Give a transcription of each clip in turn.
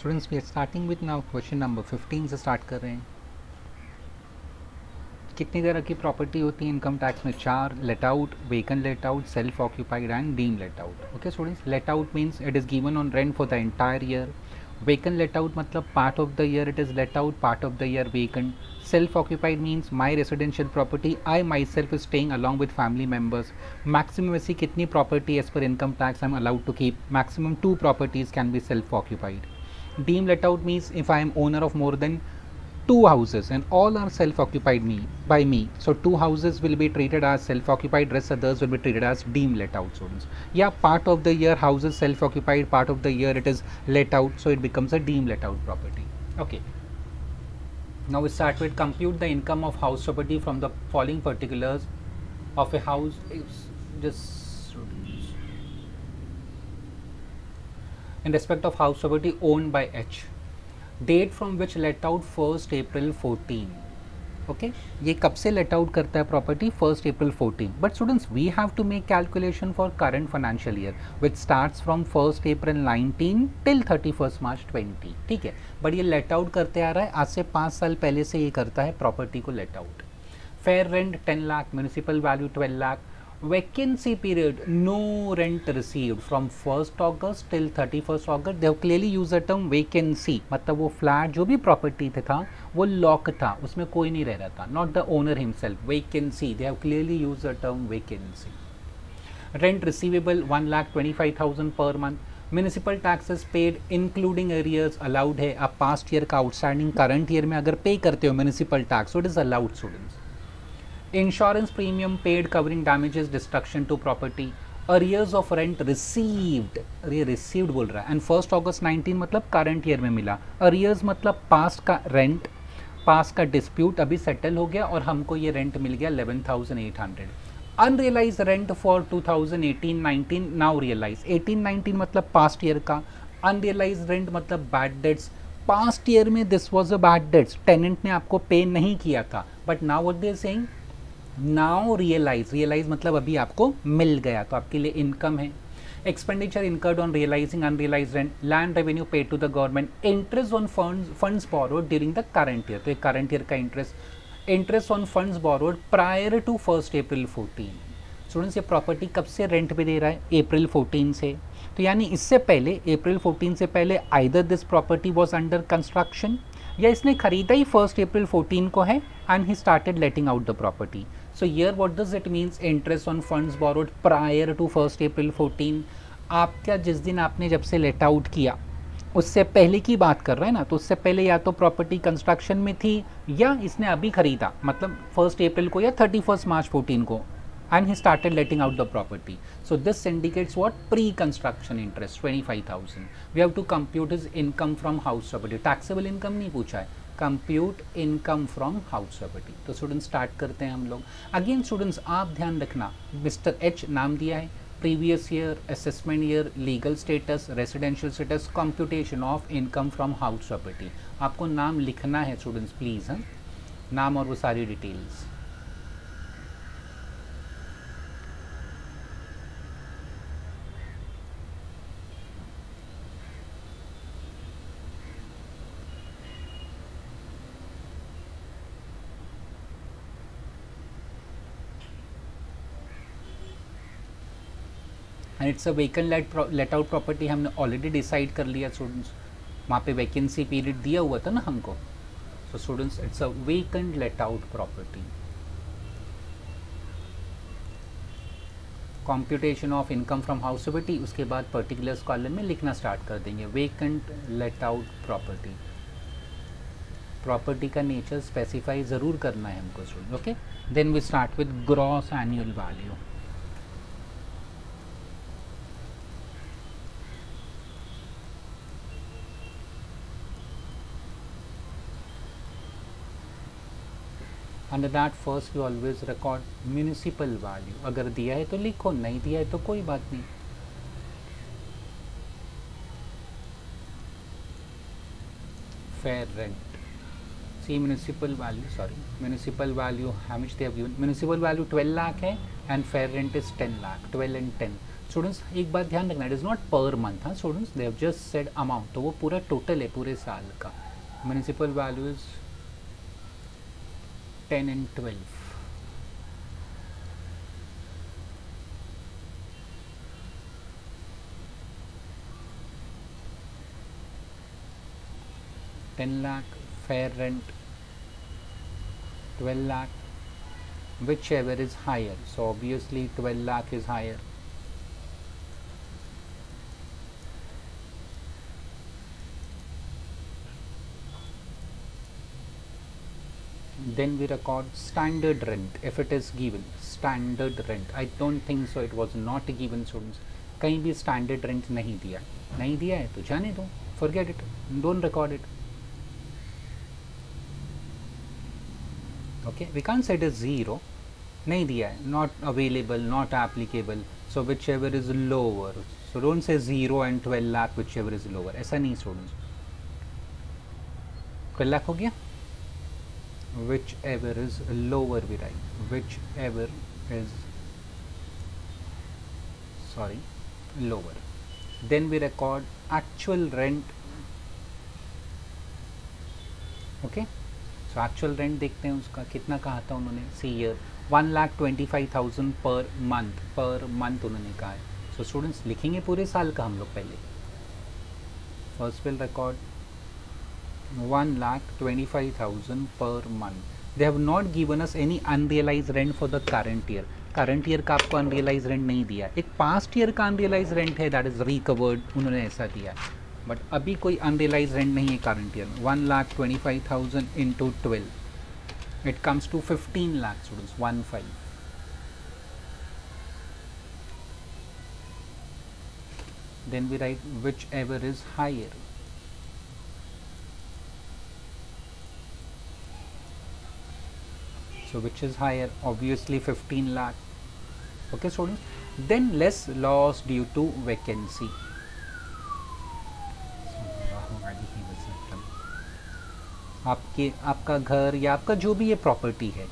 Students we are starting with now question number 15 से start कर रहे हैं। कितनी तरह की प्रॉपर्टी होती है इनकम टैक्स में? 4। Let out, vacant let out, self occupied and deem let out. Okay students, let out means it is given on rent for the entire year. Vacant let out मतलब part of the year it is let out, part of the year vacant. Self occupied means my residential property, I myself staying along with family members. Maximum ऐसी कितनी property as per income tax I am allowed to keep? Maximum 2 properties can be self occupied. Deemed let out means if I am owner of more than 2 houses and all are self-occupied by me, so 2 houses will be treated as self-occupied, rest others will be treated as deemed let out students. Yeah, part of the year houses self-occupied, part of the year it is let out, so it becomes a deemed let out property. Okay, now we start with compute the income of house property from the following particulars of a house. Just in respect of house property owned by H. Date from which let out 1st April 14. Okay ये कब से let out करता है property? 1st April 14. But students we have to make calculation for current financial year which starts from 1st April 19 till 31st March 20. ठीक है, but ये let out करते आ रहा है आज से 5 साल पहले से ये करता है प्रॉपर्टी को let out. Fair rent 10 lakh, municipal value 12 lakh. Vacancy period, no rent received from 1st August till 31st August. They have clearly used the term vacancy. मतलब वो फ्लैट जो भी प्रॉपर्टी था वो लॉक था, उसमें कोई नहीं रह रहा था, not the owner himself. Vacancy, they have clearly used the term vacancy. Rent receivable 1,25,000 per month. Municipal taxes paid including arrears allowed है. आप पास्ट ईयर का आउटस्टैंडिंग करंट ईयर में अगर पे करते हो municipal tax, it is allowed students. Insurance premium paid covering damages, destruction to property. Arrears of rent received, ये received बोल रहा है, and 1st August 19 मतलब current year में मिला. Arrears मतलब past का rent, past का dispute अभी settle हो गया और हमको ये rent मिल गया 11,800. Unrealized rent for 2018-19 now realized. 18-19 मतलब past year का. Unrealized rent मतलब bad debts. Past year में this was a bad debts, tenant ने आपको पे नहीं किया था, but now what they are saying, now realise मतलब अभी आपको मिल गया तो आपके लिए इनकम है. Expenditure incurred on realising unrealised rent. Land revenue paid to the government. Interest on funds borrowed during the current year, तो एक करंट ईयर का interest. Interest on funds borrowed prior to 1st April 14. Students ये property कब से rent पे दे रहा है? April 14 से. तो यानी इससे पहले April 14 से पहले either this property was under construction या इसने खरीदा ही 1st April 14 को है and he started letting out the property. So here what does it means? Interest on funds borrowed prior to 1st April 14. आपका जिस दिन आपने जब से लेट आउट किया उससे पहले की बात कर रहे हैं ना, तो उससे पहले या तो प्रॉपर्टी कंस्ट्रक्शन में थी या इसने अभी खरीदा, मतलब 1st April को या 31st March 14 को, and he started letting out the property. So this indicates what? Pre-construction interest 25,000. We have to compute his income from house property. Taxable income नहीं पूछा है, compute income from house property. तो students start करते हैं हम लोग. Again students आप ध्यान रखना, मिस्टर एच नाम दिया है, previous year, assessment year, legal status, residential status, computation of income from house property. आपको नाम लिखना है स्टूडेंट्स प्लीज, हाँ, नाम और वो सारी details. And it's a vacant let out property. हमने ऑलरेडी डिसाइड कर लिया स्टूडेंट्स, वहाँ पे वैकेंसी पीरियड दिया हुआ था ना हमको. So students it's a vacant let out property. Computation of income from house property, उसके बाद पर्टिकुलर्स कॉलम में लिखना स्टार्ट कर देंगे. Vacant let out property, property का नेचर स्पेसिफाई ज़रूर करना है हमको student. Okay, then we start with gross annual value. Under that first we always record municipal value. अगर दिया है तो लिखो, नहीं दिया है तो कोई बात नहीं. Fair rent, see municipal value, sorry municipal value how much they have given. Municipal value 12 lakh है and fair rent is 10 lakh. 12 and 10. Students एक बात ध्यान रखना, it is not per month. हाँ students, they have just said amount, तो वो पूरा total है पूरे साल का। Municipal value is 10 and 12। $10 lakh, fair rent 12 lakh, whichever is higher, so obviously 12 lakh is higher. Then we record standard rent if it is given. Standard rent, I don't think so, it was not given students. कहीं भी standard rent नहीं दिया, नहीं दिया है तो जाने दो, forget it, don't record it. Okay, we can't set as 0, नहीं दिया है, not available, not applicable, so whichever is lower, so don't say 0 and 12 lakh whichever is lower, ऐसा नहीं students. 12 lakh हो गया, whichever is lower we write, whichever is lower. Then we record actual rent. Okay, so actual rent देखते हैं उसका कितना कहा था उन्होंने, सी ईयर 1,25,000 पर मंथ उन्होंने कहा है. सो स्टूडेंट्स लिखेंगे पूरे साल का हम लोग पहले. First will record 1,25,000 per month. They have not given us any unrealized rent for the current year. Current year का आपको अनरियलाइज रेंट नहीं दिया, एक पास्ट ईयर का अनरियलाइज रेंट है, दैट इज रिकवर्ड, उन्होंने ऐसा दिया. बट अभी कोई अनरियलाइज रेंट नहीं है करंट ईयर में. 1,25,000 into 12, it comes to 15 lakh students, 15. Then we write whichever is higher. So which is higher? Obviously 15 lakh. Okay students. Then less loss due to vacancy. आपका घर या आपका जो भी ये प्रॉपर्टी है,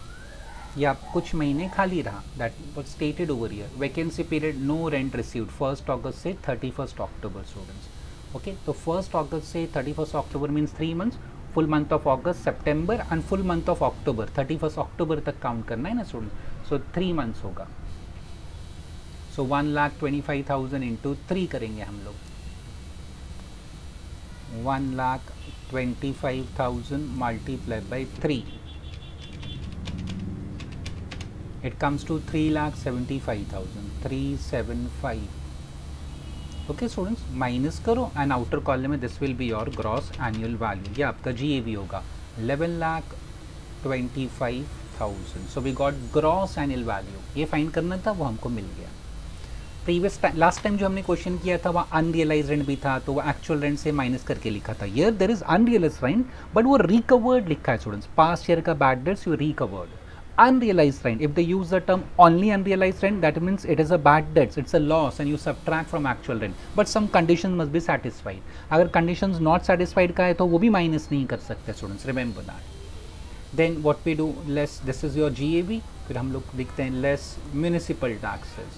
या कुछ महीने खाली रहा, that was stated over here. Vacancy period no rent received 1 अगस्त से 31 अक्टूबर स्टूडेंट्स. ओके, तो 1 अगस्त से 31 अक्टूबर means 3 months, full month of August, September and full month of October, 31 अक्टूबर तक काउंट करना है ना स्टूडेंट्स. सो 3 मंथ्स होगा. सो 1,25,000 इंटू 3 करेंगे हम लोग. 1,25,000 multiply by 3, it comes to 3,75,000, 375. Okay students, minus करो एंड आउटर कॉलम में this will be your gross annual value, ये आपका GAV होगा 11,25,000. So we got gross annual value. ये फाइंड करना था, वो हमको मिल गया. प्रीवियस लास्ट टाइम जो हमने क्वेश्चन किया था वहाँ अनरियलाइज रेंट भी था, तो वो एक्चुअल रेंट से माइनस करके लिखा था. Here there is unrealised rent but वो रिकवर्ड लिखा है स्टूडेंट्स. पास्ट ईयर का bad debts you recovered. Unrealized rent, if they use the term only unrealized rent, that means it is a bad debts, it's a loss and you subtract from actual rent, but some conditions must be satisfied. अगर conditions not satisfied का है तो वो भी minus नहीं कर सकते students, remember that. Then what we do, less, this is your GAV, फिर हम लोग लिखते हैं less municipal taxes.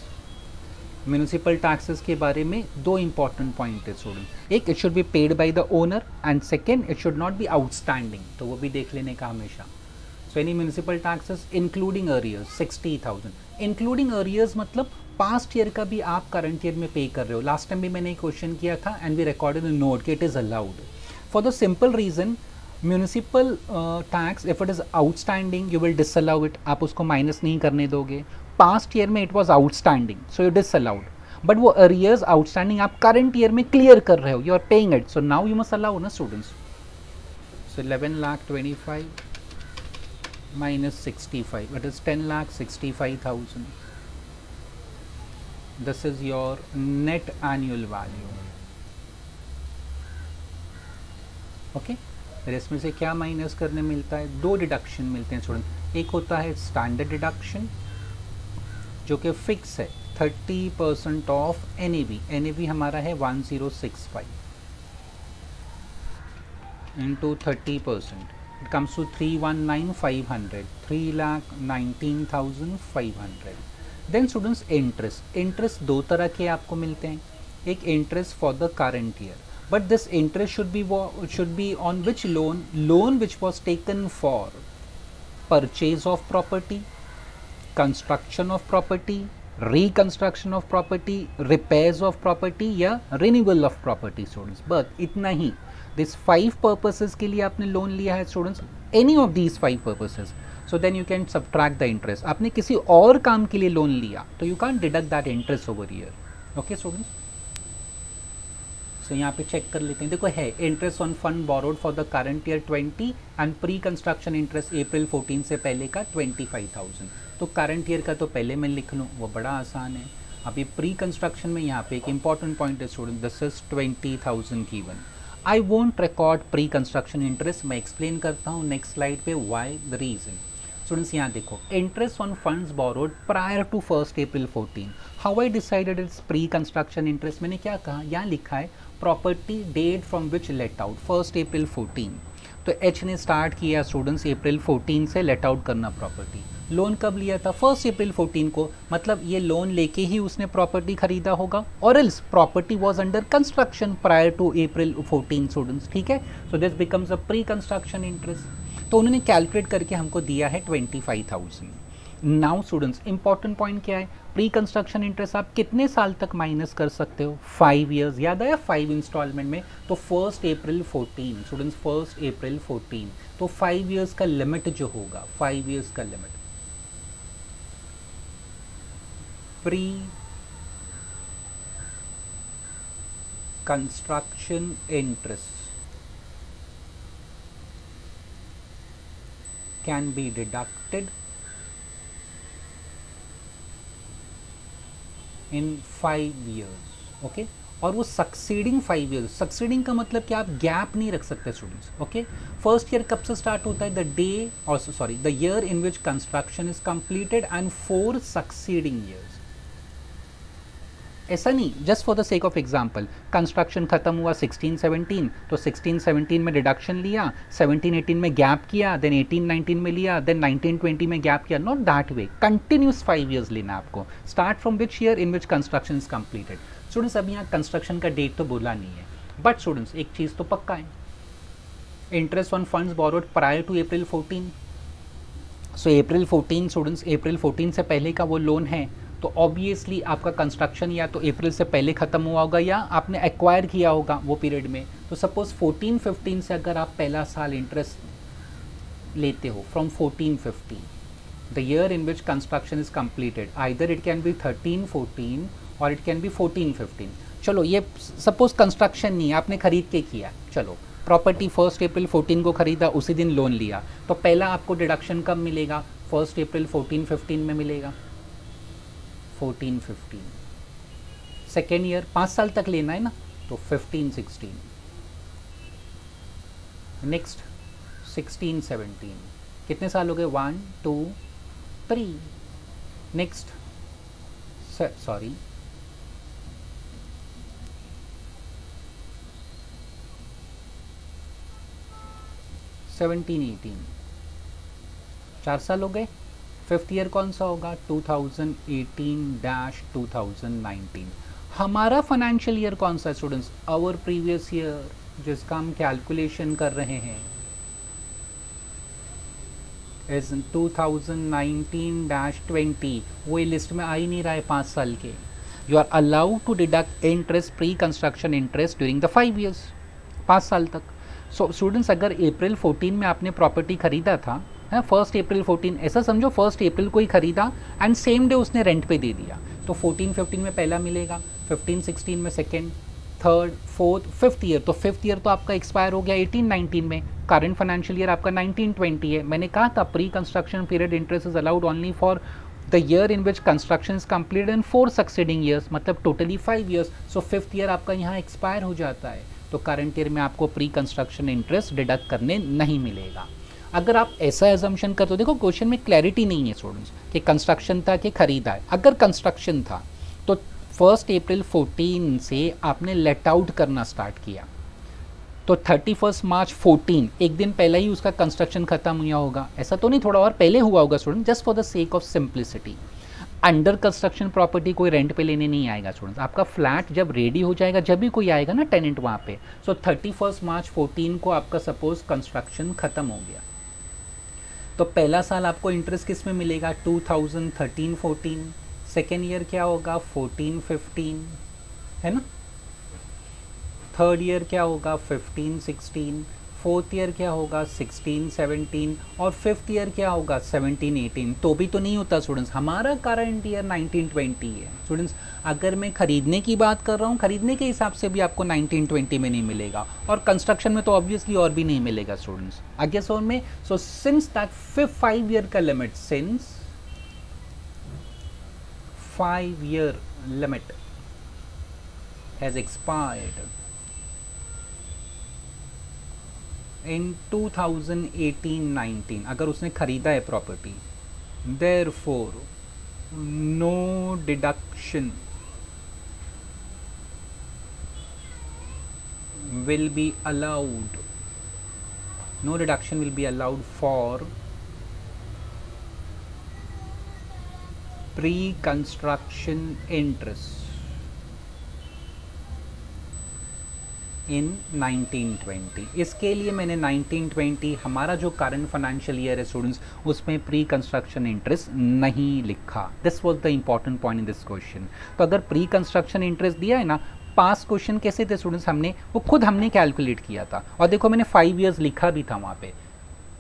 Municipal taxes के बारे में 2 इंपॉर्टेंट पॉइंट है स्टूडेंट. एक, it should be paid by the owner, and second, it should not be outstanding, तो वो भी देख लेने का हमेशा. So any municipal taxes including arrears 60,000. Including arrears मतलब पास्ट ईयर का भी आप करंट ईयर में पे कर रहे हो. लास्ट टाइम भी मैंने एक क्वेश्चन किया था and we recorded in note कि it is allowed for the simple reason municipal tax if it is outstanding you will disallow it, आप उसको माइनस नहीं करने दोगे. पास्ट ईयर में it was outstanding so you disallowed, but वो arrears outstanding आप current year में clear कर रहे हो, you are paying it, so now you must allow ना students. So 11,25,000 minus 65, it is 10,65,000. This is your net annual value. Okay, फिर इसमें से क्या माइनस करने मिलता है? 2 डिडक्शन मिलते हैं स्टूडेंट. एक होता है स्टैंडर्ड डिडक्शन जो कि फिक्स है 30% ऑफ NAV. NAV हमारा है 1065 into 30%. It comes to 319,500, 3,19,500. Then students interest, interest दो तरह के आपको मिलते हैं, एक interest for the current year, but this interest should be on which loan, loan which was taken for purchase of property, construction of property, reconstruction of property, repairs of property या renewal of property students, बस इतना ही। This 5 purposes के लिए आपने loan लिया है students, any of these 5 purposes, so then you can subtract the interest. आपने किसी और काम के लिए लोन लिया तो you can deduct that interest over year. Okay students, so यहाँ पे चेक कर लेते हैं, देखो है interest on fund borrowed for the current year 20 and pre construction interest April 14 से पहले का 25,000। तो करंट ईयर का तो पहले मैं लिख लूँ, वो बड़ा आसान है। अभी प्री कंस्ट्रक्शन में यहाँ पे एक इंपॉर्टेंट पॉइंट है student, this is 20,000 given. I won't record pre construction interest, मैं एक्सप्लेन करता हूँ नेक्स्ट स्लाइड पे व्हाई द रीजन। स्टूडेंट्स यहाँ देखो, interest on funds borrowed prior to 1 April 14, how I decided it's pre construction interest, मैंने क्या कहा, यहाँ लिखा है property date from which let out 1 April 14, तो एच ने स्टार्ट किया स्टूडेंट्स अप्रैल 14 से लेट आउट करना प्रॉपर्टी। लोन कब लिया था, 1 अप्रैल 14 को, मतलब ये लोन लेके ही उसने प्रॉपर्टी खरीदा होगा, और else property was under construction prior to April 14 students, ठीक है। So this becomes a pre construction interest. तो उन्होंने कैलकुलेट करके हमको दिया है 25,000। नाउ स्टूडेंट्स इंपॉर्टेंट पॉइंट क्या है, प्री कंस्ट्रक्शन इंटरेस्ट आप कितने साल तक माइनस कर सकते हो, 5 ईयर्स, याद आया 5 इंस्टॉलमेंट में। तो 1 अप्रैल 14 स्टूडेंट्स, 1 अप्रैल 14, तो 5 ईयर्स का लिमिट जो होगा, 5 ईयर्स का limit pre construction interest can be deducted in 5 years, okay. और वो सक्सीडिंग 5 ईयर्स, सक्सीडिंग का मतलब कि आप गैप नहीं रख सकते स्टूडेंट्स, ओके। फर्स्ट ईयर कब से स्टार्ट होता है, द डे और sorry the year in which construction is completed and 4 succeeding years. ऐसा नहीं, just for the sake of example, construction खत्म हुआ 16-17, तो 16-17 में डिडक्शन लिया, 17-18 में गैप किया, देन 18-19 में लिया, देन 19-20 में गैप किया, not that way, continuous 5 years लेना आपको, start from which year in which construction is completed. Students अब यहाँ कंस्ट्रक्शन का डेट तो बोला नहीं है, बट स्टूडेंट्स एक चीज़ तो पक्का है, interest on funds borrowed prior to April 14, so April 14 students, April 14 से पहले का वो लोन है, तो ऑब्वियसली आपका कंस्ट्रक्शन या तो अप्रैल से पहले ख़त्म हुआ होगा या आपने एक्वायर किया होगा वो पीरियड में। तो सपोज 14-15 से अगर आप पहला साल इंटरेस्ट लेते हो, from 14-15 the year in which construction is completed, either it can be 13-14 और इट कैन बी 14-15। चलो ये सपोज कंस्ट्रक्शन नहीं, आपने खरीद के किया, चलो प्रॉपर्टी 1 अप्रैल 14 को खरीदा, उसी दिन लोन लिया, तो पहला आपको डिडक्शन कब मिलेगा, 1 अप्रैल 14-15 में मिलेगा, 14-15। सेकेंड ईयर 5 साल तक लेना है ना, तो 15-16, नेक्स्ट 16-17, कितने साल हो गए, 1 2 3, नेक्स्ट सॉरी 17-18, 4 साल हो गए। फिफ्थ ईयर कौन सा होगा, 2018-2019। हमारा फाइनेंशियल ईयर कौन सा है स्टूडेंट्स, आवर प्रीवियस ईयर, जिसका हम कैलकुलेशन कर रहे हैं, इज 2019-20। वो लिस्ट में आ ही नहीं रहा है 5 साल के। You are allowed to deduct interest, pre construction interest during the 5 years, 5 साल तक। सो स्टूडेंट्स अगर अप्रैल 14 में आपने प्रॉपर्टी खरीदा था, 1 अप्रैल 14, ऐसा समझो 1 अप्रैल को ही खरीदा एंड सेम डे उसने रेंट पे दे दिया, तो 14-15 में पहला मिलेगा, 15-16 में second, third, fourth, fifth year. तो फिफ्थ ईयर तो आपका एक्सपायर हो गया 18-19 में, करंट फाइनेंशियल ईयर आपका 19-20 है। मैंने कहा था pre construction period interest is allowed only for the year in which construction is completed in 4 succeeding years, मतलब totally 5 years. So fifth year आपका यहाँ एक्सपायर हो जाता है, तो करंट ईयर में आपको प्री कंस्ट्रक्शन इंटरेस्ट डिडक्ट करने नहीं मिलेगा। अगर आप ऐसा एजम्पशन करते हो, देखो क्वेश्चन में क्लैरिटी नहीं है स्टूडेंट्स कि कंस्ट्रक्शन था कि खरीदा है। अगर कंस्ट्रक्शन था तो 1 अप्रैल 14 से आपने लेट आउट करना स्टार्ट किया, तो 31 मार्च 14 एक दिन पहले ही उसका कंस्ट्रक्शन खत्म हुआ होगा, ऐसा तो नहीं थोड़ा और पहले हुआ होगा student, just for the sake of simplicity. Under construction property कोई रेंट पे लेने नहीं आएगा स्टूडेंट्स, आपका फ्लैट जब रेडी हो जाएगा जब भी कोई आएगा ना टेनेंट वहाँ पे। सो 31 मार्च 14 को आपका सपोज कंस्ट्रक्शन खत्म हो गया, तो पहला साल आपको इंटरेस्ट किस में मिलेगा 2013-14, सेकेंड ईयर क्या होगा 14-15 है ना, थर्ड ईयर क्या होगा 15-16, फोर्थ ईयर क्या होगा 16-17 और फिफ्थ ईयर क्या होगा 17-18। तो भी तो नहीं होता स्टूडेंट्स, हमारा करंट ईयर 1920 है स्टूडेंट्स। अगर मैं खरीदने की बात कर रहा हूँ, खरीदने के हिसाब से भी आपको 1920 में नहीं मिलेगा, और कंस्ट्रक्शन में तो ऑब्वियसली और भी नहीं मिलेगा स्टूडेंट्स आगे सोन में। सो सिंस दैट 5 ईयर का limit, since 5 year limit has expired in 2018-19, अगर उसने खरीदा है property, therefore no deduction will be allowed, no deduction will be allowed for pre-construction interest इन 1920। इसके लिए मैंने 1920 हमारा जो करंट फाइनेंशियल ईयर है स्टूडेंट्स, उसमें प्री कंस्ट्रक्शन इंटरेस्ट नहीं लिखा। This was the important point in this question. तो अगर प्री कंस्ट्रक्शन इंटरेस्ट दिया है ना, पास क्वेश्चन कैसे थे स्टूडेंट्स, वो खुद हमने कैलकुलेट किया था, और देखो मैंने 5 ईयर्स लिखा भी था वहाँ पे,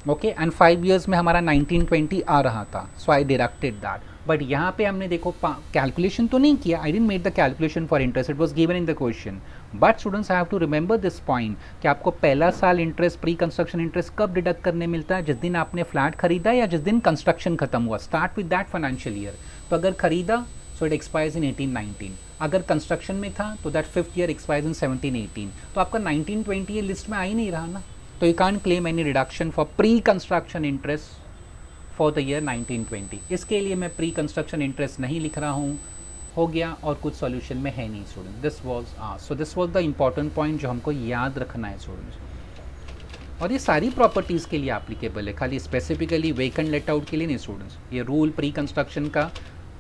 ओके, एंड 5 ईयर्स में हमारा 1920 आ रहा था, so I deducted that. But यहाँ पे हमने देखो कैलकुलेशन तो नहीं किया, I didn't made the calculation for interest, it was given in the question. But students I have to remember this point कि आपको पहला साल इंटरेस्ट, प्री कंस्ट्रक्शन इंटरेस्ट कब डिडक्ट करने मिलता है, जिस दिन आपने फ्लैट खरीदा या जिस दिन कंस्ट्रक्शन खत्म हुआ। Start with that financial year. तो अगर खरीदा सो इट एक्सपायर्स इन 18-19, अगर कंस्ट्रक्शन में था तो that fifth year expires in 17-18। तो आपका 1920 ये लिस्ट में आ ही नहीं रहा ना, तो you can't claim any reduction for pre construction interest for the year 1920। इसके लिए मैं प्री कंस्ट्रक्शन इंटरेस्ट नहीं लिख रहा हूँ, हो गया, और कुछ सॉल्यूशन में है नहीं student. This was so this was the important point जो हमको याद रखना है स्टूडेंट्स। और ये सारी प्रॉपर्टीज़ के लिए एप्लीकेबल है, खाली स्पेसिफिकली वेकेंट लेट आउट के लिए नहीं स्टूडेंट्स। ये रूल प्री कंस्ट्रक्शन का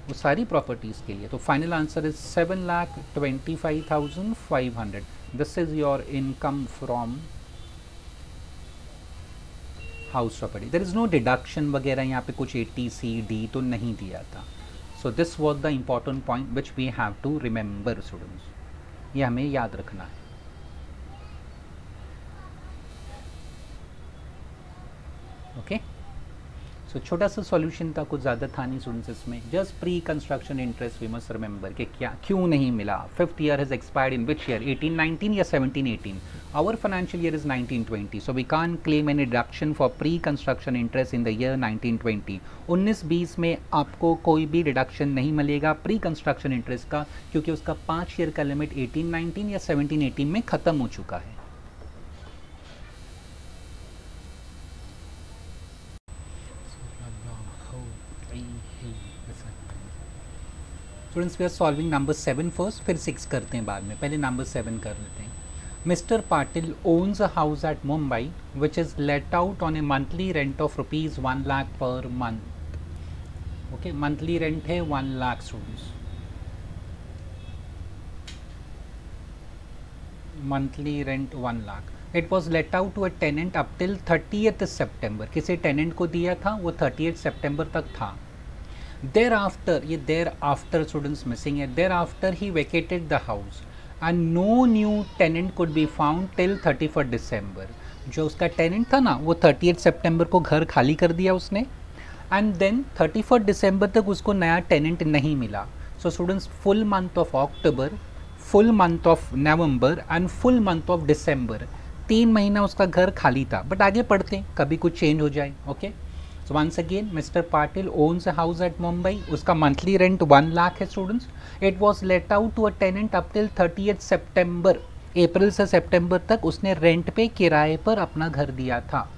वो सारी प्रॉपर्टीज़ के लिए। तो final answer is 7,25,500। This is your income from house property. There is no deduction वगैरह, यहाँ पे कुछ ATCD तो नहीं दिया था। So this was the important point which we have to remember students, ये हमें याद रखना है। ओके, सो छोटा सा सॉल्यूशन था, कुछ ज़्यादा था नहीं स्टूडेंट्स इसमें। Just pre construction interest we must remember कि क्या क्यों नहीं मिला। Fifth year has expired in which year, 18-19 या 17-18। Our financial year is 1920, so we can't claim any deduction for pre construction interest in the year 1920। 19-20 में आपको कोई भी डिडक्शन नहीं मिलेगा प्री कंस्ट्रक्शन इंटरेस्ट का, क्योंकि उसका 5 ईयर का लिमिट 18-19 या 17-18 में ख़त्म हो चुका है। Students we are solving number 7 first, फिर 6 करते हैं बाद में, पहले नंबर 7 कर लेते हैं। Mister Patil owns a house at Mumbai which is let out on a monthly rent of ₹1 lakh per month. Okay, monthly rent है 1 lakh students, monthly rent 1 lakh. It was let out to a tenant up till 30th September. किसी tenant को दिया था, वो 30th सितंबर तक था। Thereafter, ये thereafter students missing है, thereafter he vacated the house and no new tenant could be found till 31st December। जो उसका tenant था ना, वो 30th सितंबर को घर खाली कर दिया उसने, and then 31st December तक उसको नया tenant नहीं मिला। So students, full month of October, full month of November and full month of December, 3 महीना उसका घर खाली था। बट आगे पढ़ते हैं, कभी कुछ चेंज हो जाए। Okay, so once again mister Patil owns a house at Mumbai, उसका मंथली रेंट 1 लाख है students. It was let out to a tenant up till 30th September, अप्रैल से सितंबर तक उसने रेंट पे किराए पर अपना घर दिया था।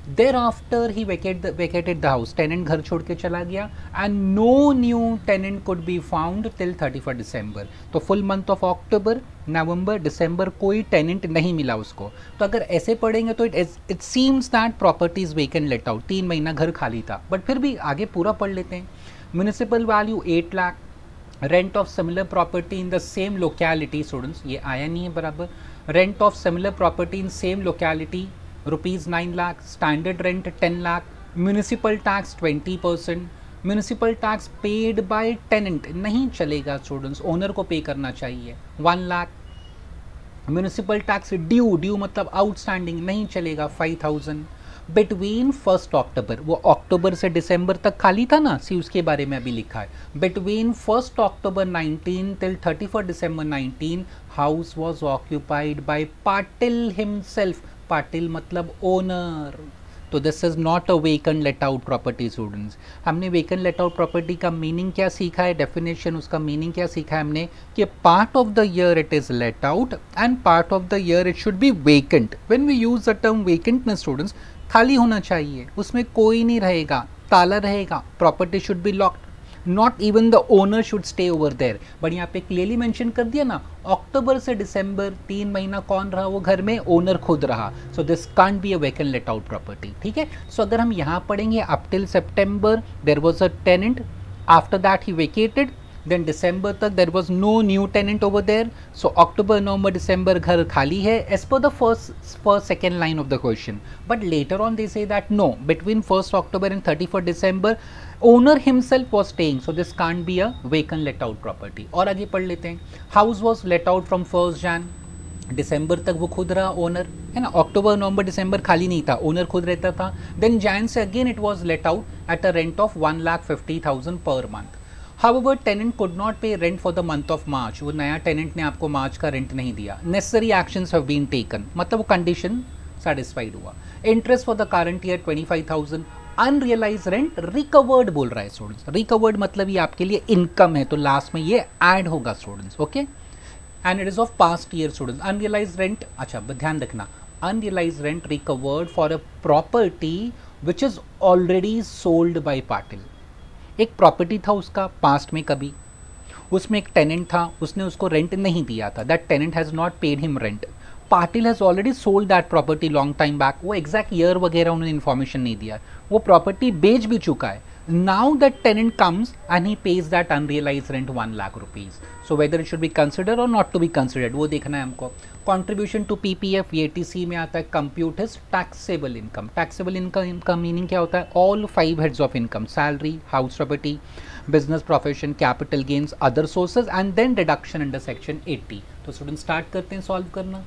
Thereafter he vacated the house, tenant घर छोड़ के चला गया, and no new tenant could be found till 31st December. तो full month of October, November, December कोई टेनेंट नहीं मिला उसको। तो अगर ऐसे पढ़ेंगे तो it seems that property is vacant let out, 3 महीना घर खाली था। बट फिर भी आगे पूरा पढ़ लेते हैं। Municipal value 8 lakh, rent of similar property in the same locality, students ये आया नहीं है बराबर, rent of similar property in same locality rupees 9 lakh, standard rent 10 lakh, municipal tax 20%, municipal tax paid by tenant नहीं चलेगा स्टूडेंट्स, ओनर को पे करना चाहिए 1 लाख, म्यूनिसिपल टैक्स ड्यू मतलब आउटस्टैंडिंग नहीं चलेगा 5000, बिटवीन 1 अक्टूबर, वो अक्टूबर से दिसंबर तक खाली था ना, सी उसके बारे में अभी लिखा है, between 1 October 19 till 31 December 19 house was occupied by Patil himself, Patil मतलब ओनर, तो this is not a vacant let out property students. हमने वेकेंट लेट आउट प्रॉपर्टी का मीनिंग क्या सीखा है, डेफिनेशन उसका मीनिंग क्या सीखा है हमने, कि part of the year it is let out and part of the year it should be vacant. When we use the term vacant ना स्टूडेंट्स, खाली होना चाहिए, उसमें कोई नहीं रहेगा, ताला रहेगा, property should be locked, not even the owner should stay over there. But यहाँ पे क्लियरली मेंशन कर दिया ना, अक्टूबर से दिसंबर 3 महीना कौन रहा वो घर में, ओनर खुद रहा, so this can't be a vacant let out property. ठीक है, सो अगर हम यहाँ पढ़ेंगे up till September there was a tenant, after that he vacated, then December तक there was no new tenant over there, so October November December घर खाली है as per the first second line of the question, but later on they say that no, between 1 October and 31 December owner himself was staying, so this can't be a vacant let out property। और आगे पढ़ लेते हैं, house was let out from 1 Jan, दिसंबर तक वो खुद रहा owner, है ना, अक्टूबर नवंबर दिसंबर खाली नहीं था, ओनर खुद रहता था, देन जैन से again it was let out at a rent of 1,50,000 per month. However tenant could not pay rent for the month of March, वो नया टेनेंट ने आपको मार्च का रेंट नहीं दिया, necessary actions have been taken, मतलब वो कंडीशन सेटिस्फाइड हुआ, interest for the current year 25,000, unrealised rent recovered बोल रहा है स्टूडेंट्स, रिकवर्ड मतलब ये आपके लिए इनकम है, तो लास्ट में ये ऐड होगा students, okay, and it is of past year students. Unrealise rent, अच्छा ध्यान रखना, unrealise rent recovered for a property which is already sold by Patil. एक प्रॉपर्टी था उसका पास्ट में कभी, उसमें एक टेनेंट था, उसने उसको रेंट नहीं दिया था, that tenant has not paid him rent, Patil has already sold that property long time back, वो एग्जैक्ट ईयर वगैरह उन्होंने इन्फॉर्मेशन नहीं दिया, वो प्रॉपर्टी बेच भी चुका है, now that tenant comes and he pays that unrealised rent 1 lakh rupees, so whether it should be considered और नॉट टू बी कंसिडर्ड वो देखना है हमको। कॉन्ट्रीब्यूशन टू पीपीएफ एटीसी में आता है, compute his taxable income, taxable income का meaning क्या होता है, all 5 heads of income, salary, house property, business profession, capital gains, other sources and then deduction under section 80। तो स्टूडेंट स्टार्ट करते हैं सॉल्व करना।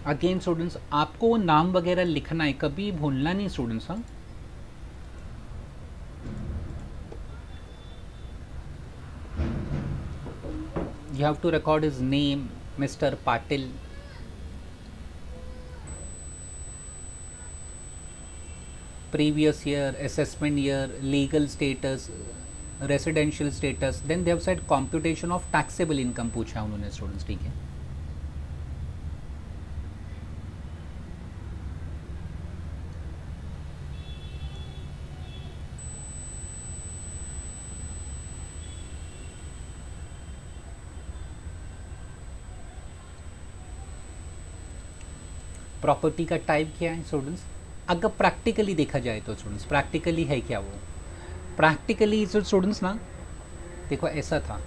अगेन स्टूडेंट्स आपको नाम वगैरह लिखना है, कभी भूलना नहीं स्टूडेंट्स, हाँ, you have to record his name, Mr. Patil, previous year, assessment year, legal status, residential status, then they have said computation of taxable income पूछा उन्होंने स्टूडेंट्स, ठीक है। प्रॉपर्टी का टाइप क्या है स्टूडेंट्स, अगर प्रैक्टिकली देखा जाए तो स्टूडेंट्स, प्रैक्टिकली है क्या वो, प्रैक्टिकली स्टूडेंट्स ना देखो ऐसा था,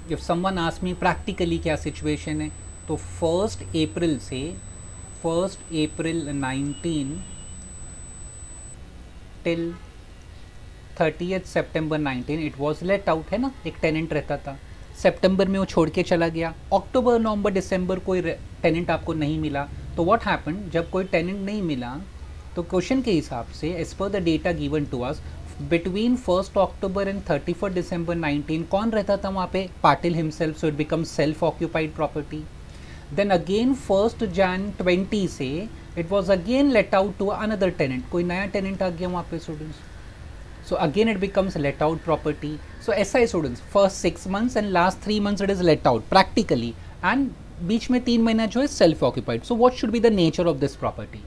जब समवन आस्क्ड मी प्रैक्टिकली क्या सिचुएशन है, तो 1 अप्रैल से 1 अप्रैल 19 till 30 September 19 it was let out, है ना, एक टेनेंट रहता था, सितंबर में वो छोड़ के चला गया, अक्टूबर नवंबर दिसंबर कोई टेनेंट आपको नहीं मिला, तो व्हाट हैपन, जब कोई टेनेंट नहीं मिला तो क्वेश्चन के हिसाब से as per the data given to us between 1 October and 31 December 19 कौन रहता था वहाँ पे, Patil himself, so it become self occupied property. Then again 1 Jan 20 से it was again let out to another tenant, कोई नया टेनेंट आ गया वहाँ पे students, so again it becomes let out property। so ऐसा है students, first 6 months and last 3 months it is let out practically and बीच में 3 महीना जो है self occupied। so what should be the nature of this property,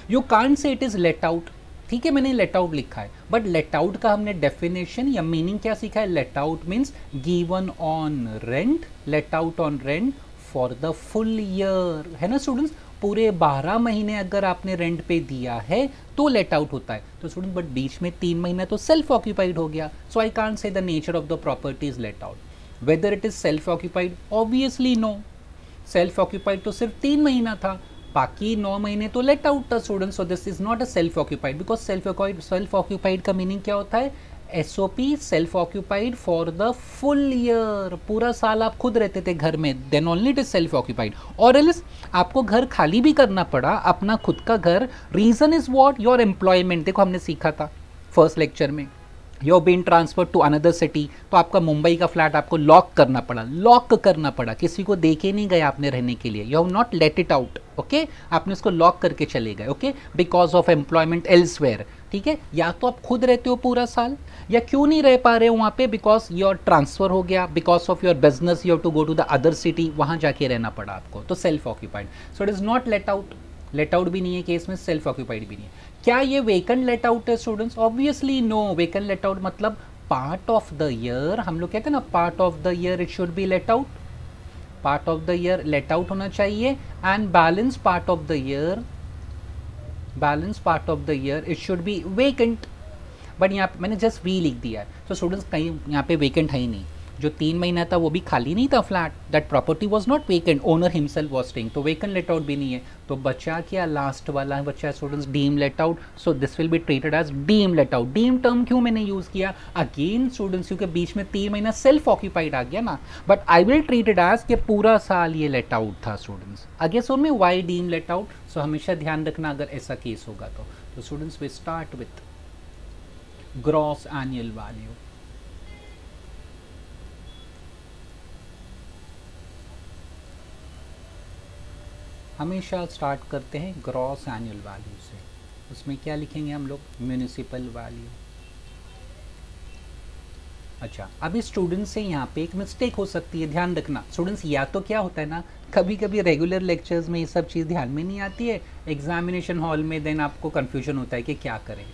you can't say it is let out, ठीक है, मैंने let out लिखा है, but let out का हमने डेफिनेशन या मीनिंग क्या सीखा है, let out means given on rent, let out on rent for the full year, है ना स्टूडेंट्स, पूरे 12 महीने अगर आपने रेंट पे दिया है तो लेट आउट होता है। तो स्टूडेंट बट बीच में 3 महीना तो सेल्फ ऑक्यूपाइड हो गया, so I can't say the nature of the property is let out. Whether it is self occupied, obviously no, self occupied तो सिर्फ 3 महीना था, बाकी 9 महीने तो लेट आउट था student. So this is not a self occupied, because self occupied का meaning क्या होता है, SOP, self occupied for the full year, पूरा साल आप खुद रहते थे घर में, then only it is self occupied. और एल्स आपको घर खाली भी करना पड़ा, अपना खुद का घर, reason is what, your employment. देखो हमने सीखा था फर्स्ट लेक्चर में, you been transfer to another city, तो आपका मुंबई का फ्लैट आपको लॉक करना पड़ा, किसी को देके नहीं गए आपने रहने के लिए, you have not let it out, okay, आपने उसको लॉक करके चले गए, okay, because of employment elsewhere, ठीक है। या तो आप खुद रहते हो पूरा साल, या क्यों नहीं रह पा रहे हो वहाँ पे, बिकॉज योर ट्रांसफर हो गया, because of your business you have to go to the other city, वहाँ जाके रहना पड़ा आपको, तो self occupied. So it is not let out, let out भी नहीं है केस में, सेल्फ ऑक्यूपाइड भी नहीं है। क्या ये वेकेंट लेट आउट है students? Obviously no. Vacant let out मतलब पार्ट ऑफ द ईयर, हम लोग कहते हैं ना part of the year it should be let out, part of the year let out होना चाहिए, and balance part of the year, balance part of the year it should be vacant. But यहाँ पे मैंने just we लिख दिया है, तो students कहीं यहाँ पे वेकेंट है ही नहीं, जो 3 महीना था वो भी खाली नहीं था flat, that property was not vacant, owner himself was staying, तो वेकेंट लेट आउट भी नहीं है। तो बचा क्या, लास्ट वाला बचा students deem let out. So this will be treated as deem let out. Deem term क्यों मैंने यूज किया, अगेन स्टूडेंट्स क्योंकि बीच में 3 महीना सेल्फ ऑक्यूपाइड आ गया ना, but I will treat it as कि पूरा साल ये लेट आउट था स्टूडेंट्स। अगेन सो में why deem let out, so हमेशा ध्यान रखना अगर ऐसा केस होगा तो students we start with gross annual value. हमेशा स्टार्ट करते हैं ग्रॉस एनुअल वैल्यू से, उसमें क्या लिखेंगे हम लोग, म्यूनिसिपल वैल्यू। अच्छा, अभी स्टूडेंट्स से यहाँ पे एक मिस्टेक हो सकती है, ध्यान रखना स्टूडेंट्स, या तो क्या होता है ना, कभी कभी रेगुलर लेक्चर्स में ये सब चीज़ ध्यान में नहीं आती है, एग्जामिनेशन हॉल में देन आपको कन्फ्यूजन होता है कि क्या करें,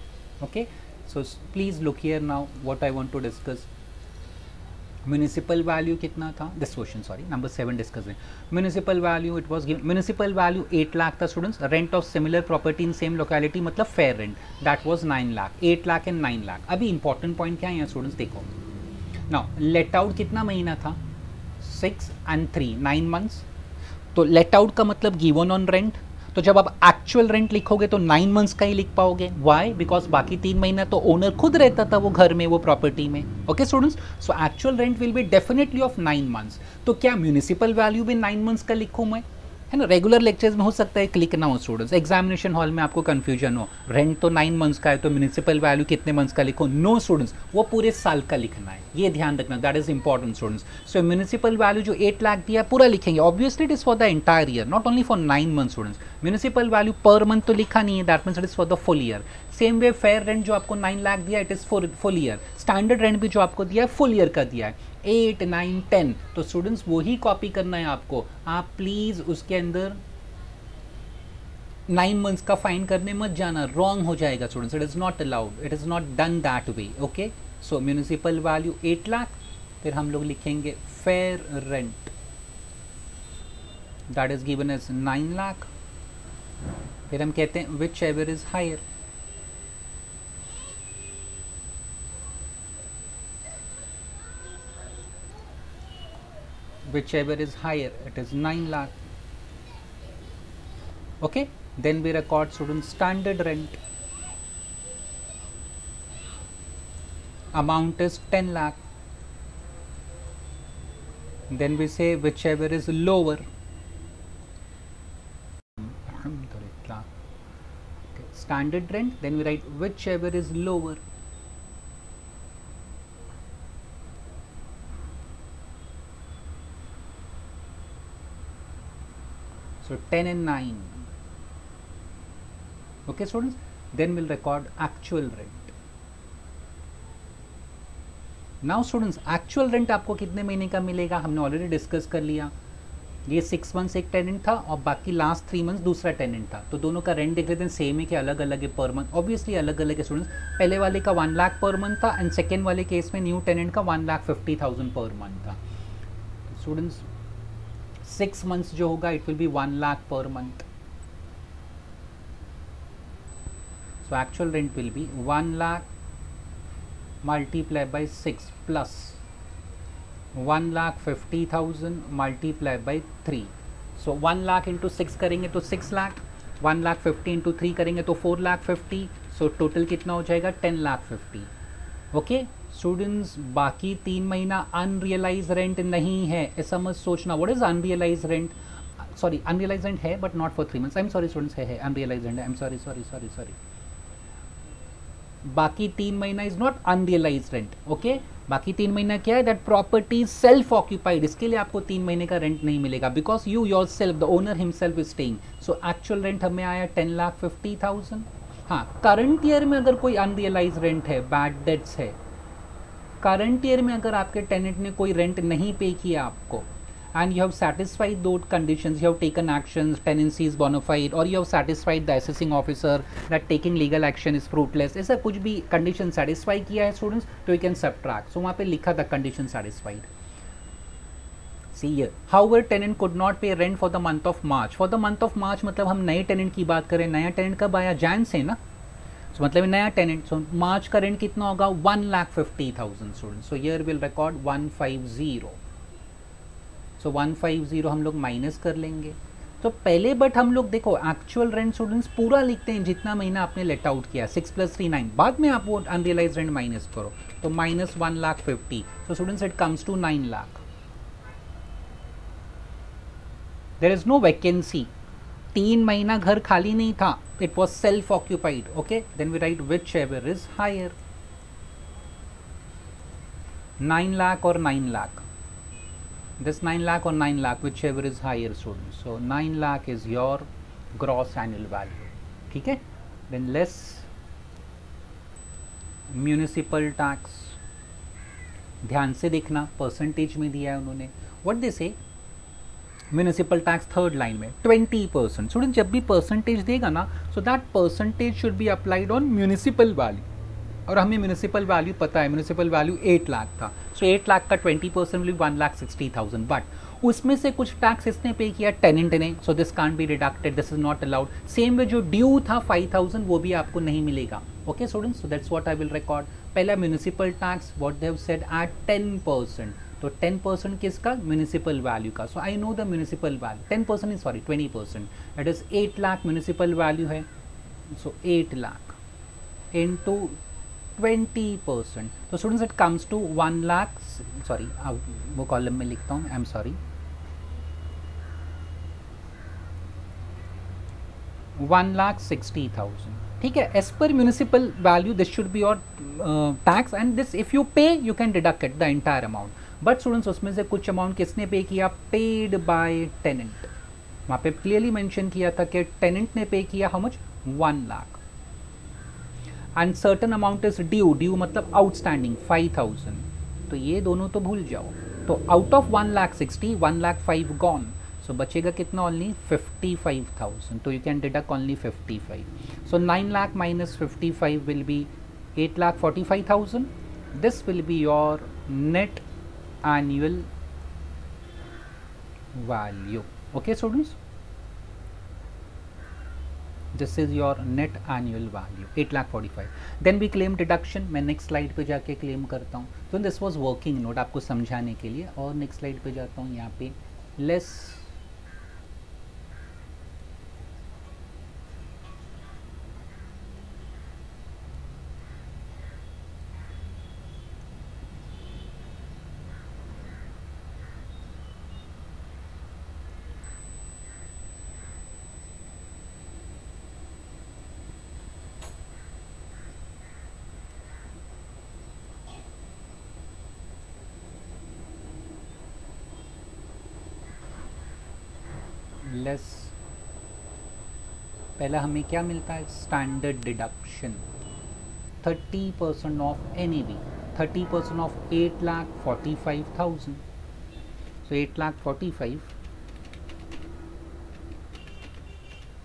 okay. So please look here now what I want to discuss. Municipal value कितना था, this question sorry number 7 discuss है। Municipal value it was given, municipal value 8 lakh था students. Rent of similar property in same locality मतलब fair rent, that was 9 lakh, 8 lakh and 9 lakh. अभी important point क्या है यहाँ students, देखो नाउ लेट आउट कितना महीना था, 6 and 3 9 मंथ्स। तो लेट आउट का मतलब गिवन ऑन रेंट, तो जब आप एक्चुअल रेंट लिखोगे तो 9 मंथ्स का ही लिख पाओगे, वाई, बिकॉज बाकी 3 महीना तो ओनर खुद रहता था वो घर में, वो प्रॉपर्टी में, okay students. So actual rent will be definitely of 9 months. तो क्या म्यूनिसिपल वैल्यू भी 9 मंथ्स का लिखूँ मैं, है ना। रेगुलर लेक्चर्स में हो सकता है क्लिक ना हो स्टूडेंट्स, एग्जामिनेशन हॉल में आपको कंफ्यूजन हो, रेंट तो 9 मंथ्स का है तो म्यूनिसिपल वैल्यू कितने मंथ्स का लिखो, नो स्टूडेंट्स, वो पूरे साल का लिखना है, ये ध्यान रखना, that is important students. So municipal value जो 8 लाख दिया पूरा लिखेंगे, obviously it is for the entire year, not only for 9 month students. Municipal value per month तो लिखा नहीं है, that means it is for the full year. Same way fair rent जो आपको 9 लाख दिया it is for full year, standard rent भी जो आपको दिया है फुल ईयर का दिया है, 8 9 10। तो स्टूडेंट्स वही कॉपी करना है आपको, आप प्लीज उसके अंदर 9 मंथ्स का फाइन करने मत जाना, रॉन्ग हो जाएगा students, it is not allowed, it is not done that way, okay. So municipal value 8 lakh, फिर हम लोग लिखेंगे fair rent that is given as 9 lakh, फिर हम कहते हैं which ever is higher, whichever is higher it is 9 lakh, okay. Then we record students standard rent, amount is 10 lakh, then we say whichever is lower, okay. Standard rent, then we write whichever is lower, so 10 and 9, okay students. Then we'll record actual rent. Now students actual rent आपको कितने महीने का मिलेगा, हमने already discuss कर लिया, ये 6 months एक टेनेंट था और बाकी लास्ट 3 मंथ्स दूसरा टेनेंट था, तो दोनों का रेंट देख लेते हैं सेम है कि अलग अलग है पर मंथ, ऑब्वियसली अलग अलग है स्टूडेंट्स। पहले वाले का 1 लाख पर मंथ था एंड सेकेंड वाले केस में न्यू टेनेंट का 1,50,000 पर मंथ था। स्टूडेंट्स 6 months जो होगा it will be 1 lakh per month. So actual rent will be 1 lakh multiplied by 6 plus 1,50,000 multiplied by 3. So 1 lakh into 6 करेंगे तो 6 लाख, 1,50,000 इंटू 3 करेंगे तो 4,50,000. सो टोटल कितना हो जाएगा 10,50,000. ओके स्टूडेंट्स, बाकी 3 महीना अनरियलाइज रेंट नहीं है, ऐसा मत सोचना. What is unrealised rent? Sorry, unrealised rent है but not for 3 months. I am sorry students, है unrealise rent. I am sorry sorry sorry sorry. बाकी 3 महीना is not unrealised rent. Okay, बाकी 3 महीना क्या है? That property self occupied. इसके लिए आपको 3 महीने का रेंट नहीं मिलेगा because you yourself the owner himself is staying. So actual rent हमें आया 10,50,000. हाँ, करंट ईयर में अगर कोई अनरियलाइज रेंट है, बैड डेट्स है, करंट ईयर में अगर आपके टेनेंट ने कोई रेंट नहीं पे किया आपको, and you have satisfied those conditions, you have taken actions, tenancy is bona fide, or you have satisfied the assessing officer that taking legal action is fruitless, ऐसा कुछ भी condition satisfy किया है स्टूडेंट्स तो you can subtract. So वहाँ पे लिखा था condition satisfied. See here, however tenant could not pay rent for the month of March. For the month of March मतलब हम नए tenant की बात करें. नया tenant कब आया? जैन से ना. So मतलब नया tenant. So मार्च का रेंट कितना होगा? 1,50,000 students. So here we'll record 150. सो 150 हम लोग माइनस कर लेंगे. तो पहले बट हम लोग देखो एक्चुअल रेंट स्टूडेंट्स पूरा लिखते हैं जितना महीना आपने लेट आउट किया, 6 + 3 9. बाद में आप वो अनरियलाइज रेंट माइनस करो तो minus 1,50,000. So students it comes to 9 lakh. There is no vacancy. 3 महीना घर खाली नहीं था, it was self occupied. Okay, then we write which ever is higher. 9 lakh और 9 lakh. This 9 lakh or 9 lakh, whichever is higher students. So 9 lakh is your gross annual value. ठीक है. Then less municipal tax. ध्यान से देखना, percentage में दिया है उन्होंने. What they say? Municipal tax third line में 20%. स्टूडेंट जब भी परसेंटेज देगा ना, so that percentage should be applied on municipal value. और हमें म्यूनिसिपल वैल्यू पता है, म्यूनिसिपल वैल्यू 8 लाख था. सो 8 लाख का 20% विल 1,60,000. बट उसमें से कुछ टैक्स इसने पे किया टेनेंट ने, so this can't be deducted, this is not allowed. Same way जो ड्यू था 5,000 वो भी आपको नहीं मिलेगा. Okay students, so that's what I will record. पहला municipal tax what they have said at 10%. तो 10% किसका? म्यूनिसिपल वैल्यू का. So I know the municipal value. 10% is sorry 20%. That is 8 lakh municipal value है. So 8 lakh into 20%. तो students it comes to 1 lakh, sorry वो column में लिखता हूँ, आई एम सॉरी, 1,60,000. ठीक है. As per municipal value this should be your tax and this if you pay you can deduct it the entire amount. But students उसमें से कुछ amount किसने पे किया? Paid by tenant. वहाँ पे क्लियरली मेंशन किया था कि टेनेंट ने पे किया how much? 1 lakh. And certain amount is due. Due मतलब आउटस्टैंडिंग 5,000. तो ये दोनों तो भूल जाओ. तो आउट ऑफ 1,60,000 1,05,000 गॉन. सो बचेगा कितना? ओनली 55,000. तो you can deduct only 55. So 9 lakh minus 55 will be 8,45,000. This will be your net annual value. Okay students, this is your net annual value 8,45,000. then we claim deduction. मैं next slide पे जाके claim करता हूँ. तो this was working note आपको समझाने के लिए. और next slide पे जाता हूँ. यहाँ पे less लेस. पहला हमें क्या मिलता है? Standard deduction 30% of NAV. 30% of 8,45,000. सो 8,45,000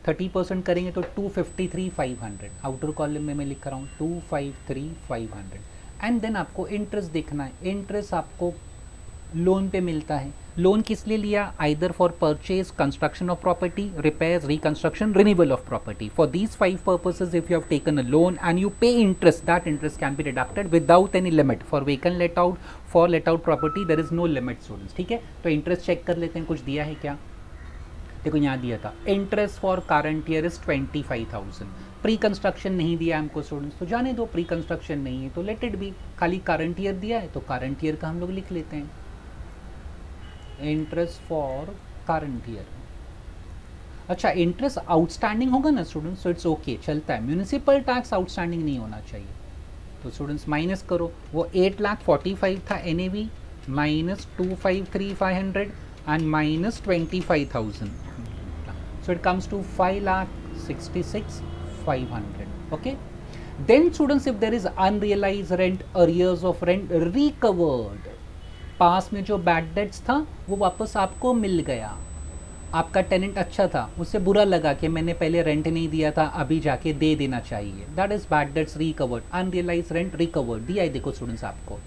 30% करेंगे तो 253,500. आउटर कॉलम में मैं लिख रहा हूँ 253,500. एंड देन आपको इंटरेस्ट देखना है. इंटरेस्ट आपको लोन पे मिलता है. लोन किस लिए लिया? Either for purchase, construction of property, repair, reconstruction, renewal of property. For these 5 purposes if you have taken a loan and you pay interest, that interest can be deducted without any limit. For vacant let out, for let out property there is no limit students. ठीक है, तो interest check कर लेते हैं, कुछ दिया है क्या? देखो यहाँ दिया था interest for current year is 25,000. Pre construction नहीं दिया हमको स्टूडेंट्स, तो जाने दो, प्री कंस्ट्रक्शन नहीं है तो लेट इट बी. खाली करंट ईयर दिया है तो करंट ईयर का हम लोग लिख लेते हैं, इंटरेस्ट फॉर करंट ईयर. अच्छा, इंटरेस्ट आउटस्टैंडिंग होगा ना स्टूडेंट्स, सो इट्स ओके, चलता है. म्यूनिसिपल टैक्स आउटस्टैंडिंग नहीं होना चाहिए. तो स्टूडेंट्स माइनस करो, वो 8,45,000 था NAV, minus 253,500 and minus 25,000. So it comes to 5,66,500. Okay. Then students, if there is unrealized rent, arrears of rent recovered, पास में जो बैड डेट्स था वो वापस आपको मिल गया. आपका टेनेंट अच्छा था, उससे बुरा लगा कि मैंने पहले रेंट नहीं दिया था, अभी जाके दे देना चाहिए. That is bad debts recovered. Unrealise rent recovered दिया है, देखो स्टूडेंट्स आपको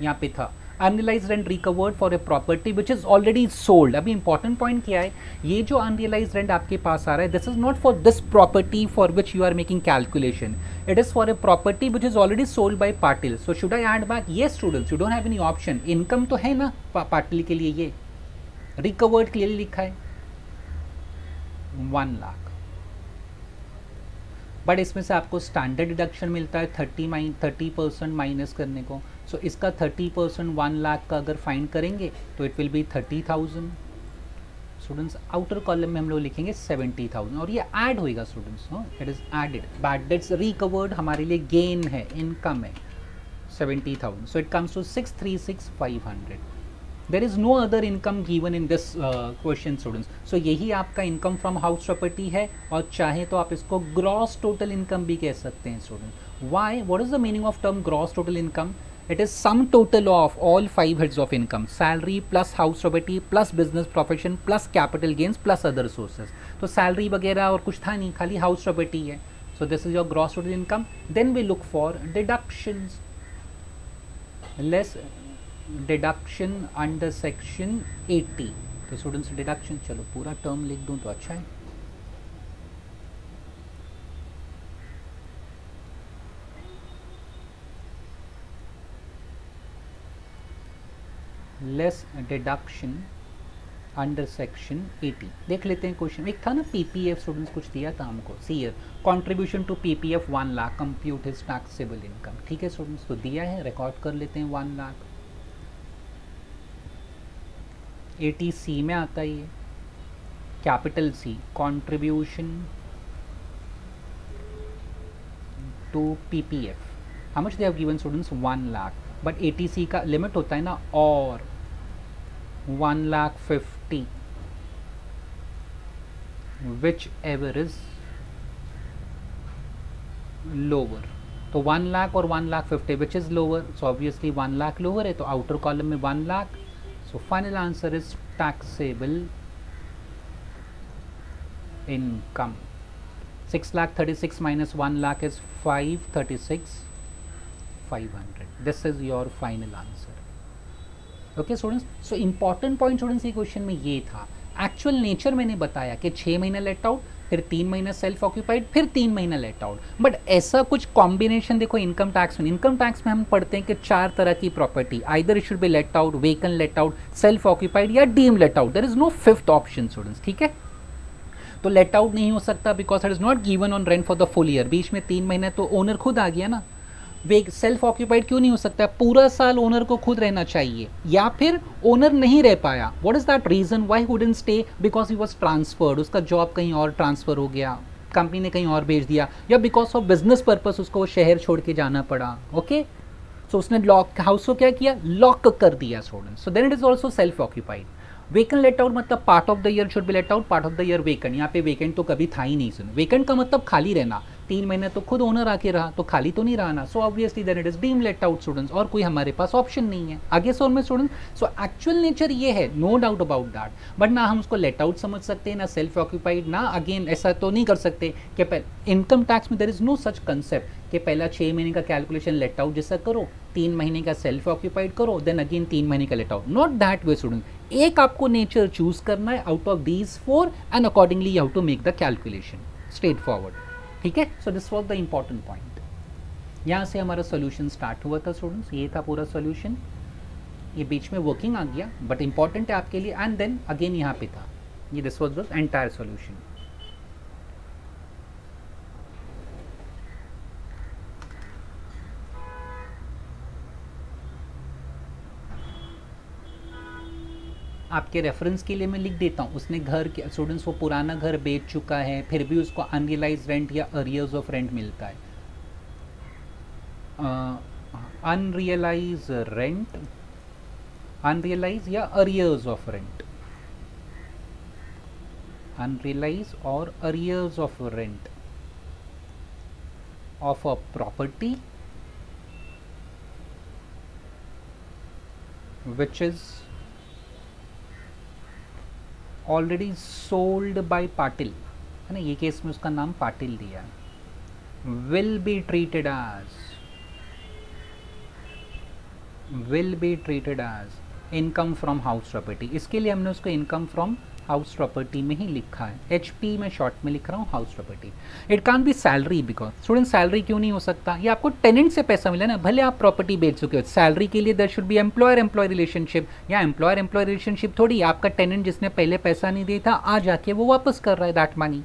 यहाँ पे था unrealised rent recovered for a property which is already sold. अभी इंपॉर्टेंट पॉइंट क्या है, ये जो अनरियलाइज रेंट आपके पास आ रहा है, this is not for this property for which you are making calculation. It is for a property which is already sold by Patil. So should I add back? Yes students, you don't have any option. Income तो है ना पाटिल के लिए. ये recovered clearly लिखा है 1 lakh, but इसमें से आपको स्टैंडर्ड डिडक्शन मिलता है 30% माइनस करने को. सो इसका 30% 1 लाख का अगर फाइंड करेंगे तो it will be 30,000. Students outer column में हम लोग लिखेंगे 70,000 और ये ऐड होएगा students. It is added. Bad debts recovered हमारे लिए गेन है, इनकम है 70,000. So it comes to 636,500. There is no other income given in this question students. So यही आपका इनकम फ्रॉम हाउस प्रॉपर्टी है, और चाहे तो आप इसको ग्रॉस टोटल इनकम भी कह सकते हैं student. Why? What is the meaning of term gross total income? It is sum total of all 5 heads of income, salary plus house property plus business profession plus capital gains plus other sources. तो salary वगैरह और कुछ था नहीं, खाली house property है. So this is your gross total income. Then we look for deductions. Less deduction under section 80. तो students deduction, चलो पूरा term लिख दूँ तो अच्छा है. Less deduction under section 80. देख लेते हैं क्वेश्चन. एक था ना PPF स्टूडेंट्स, कुछ दिया था हमको. C contribution to PPF 1 lakh, compute his taxable income. ठीक है स्टूडेंट्स, तो दिया है, रिकॉर्ड कर लेते हैं 1 लाख. 80C में आता है ये, capital C, contribution to PPF. How much they have given students? 1 lakh. But 80C का लिमिट होता है ना, और 1,50,000 विच एवर इज लोअर. तो 1 लाख और 1,50,000 which is lower. So obviously 1 lakh lower है, तो आउटर कॉलम में 1 लाख. सो final answer is taxable income. 6,36,000 minus 1 lakh is 536,500. This is your final answer. Okay students, so important point students ये क्वेश्चन में ये था. Actual nature मैंने बताया कि 6 महीना लेट आउट, फिर 3 महीना सेल्फ ऑक्यूपाइड, फिर 3 महीना लेट आउट. बट ऐसा कुछ कॉम्बिनेशन देखो इनकम टैक्स में. इनकम टैक्स में हम पढ़ते हैं कि 4 तरह की property, either it should be let out, vacant let out, self occupied या deem let out. There is no 5th option students. ठीक है, तो लेट आउट नहीं हो सकता because it is not given on rent for the full year. बीच में 3 महीने तो ओनर खुद आ गया ना. सेल्फ ऑक्यूपाइड क्यों नहीं हो सकता? पूरा साल ओनर को खुद रहना चाहिए, या फिर ओनर नहीं रह पाया. What is that reason why wouldn't stay? Because he was transferred. उसका जॉब कहीं और ट्रांसफर हो गया, कंपनी ने कहीं और भेज दिया, या बिकॉज ऑफ बिजनेस पर्पस उसको वो शहर छोड़ के जाना पड़ा. ओके, सो उसने लॉक हाउस को क्या किया? लॉक कर दिया students. So then it is also self occupied. Vacant let out मतलब part of the year should be let out, part of the year vacant. यहाँ पे वेकेंट तो कभी था ही नहीं. सुन, वेकेंट का मतलब खाली रहना. 3 महीने तो खुद ओनर आके रहा, तो खाली तो नहीं रहा ना, so obviously then it is deem let out students, और कोई हमारे पास ऑप्शन नहीं है आगे से और में स्टूडेंट्स। सो एक्चुअल नेचर ये है, no doubt about that, but ना हम उसको लेट आउट समझ सकते हैं, ना सेल्फ ऑक्यूपाइड, ना अगेन ऐसा तो नहीं कर सकते कि इनकम टैक्स में there is no such concept कि पहला 6 महीने का कैलकुलेशन लेट आउट जैसा करो, 3 महीने का सेल्फ ऑक्यूपाइड करो, देन अगेन 3 महीने का let out, not that way student. एक आपको नेचर चूज करना है out of these 4 and accordingly you have to make the calculation straightforward, ठीक है। So this was the important point. यहाँ से हमारा सोल्यूशन स्टार्ट हुआ था स्टूडेंट्स, ये था पूरा सोल्यूशन, ये बीच में वर्किंग आ गया बट इंपॉर्टेंट है आपके लिए, एंड देन अगेन यहाँ पे था ये, this was the entire solution. आपके रेफरेंस के लिए मैं लिख देता हूँ, उसने घर के स्टूडेंट्स वो पुराना घर बेच चुका है, फिर भी उसको अनरियलाइज रेंट या अरियर्स ऑफ रेंट मिलता है। अनरियलाइज रेंट, अनरियलाइज या अरियर्स ऑफ रेंट, अनरियलाइज और arrears of rent of a property which is already sold by Patil, है ना, ये केस में उसका नाम पाटिल दिया, will be treated as income from house property. इसके लिए हमने उसको इनकम फ्रॉम हाउस प्रॉपर्टी में ही लिखा है, HP में शॉर्ट में लिख रहा हूँ house property. It can be salary, because student salary क्यों नहीं हो सकता, ये आपको टेनेंट से पैसा मिला ना, भले आप प्रॉपर्टी बेच चुके हो, सैलरी के लिए there should be employer employee relationship, या एम्प्लॉयर एम्प्लॉय रिलेशनशिप थोड़ी, आपका टेनेंट जिसने पहले पैसा नहीं दिया था आज आके वो वापस कर रहा है that money,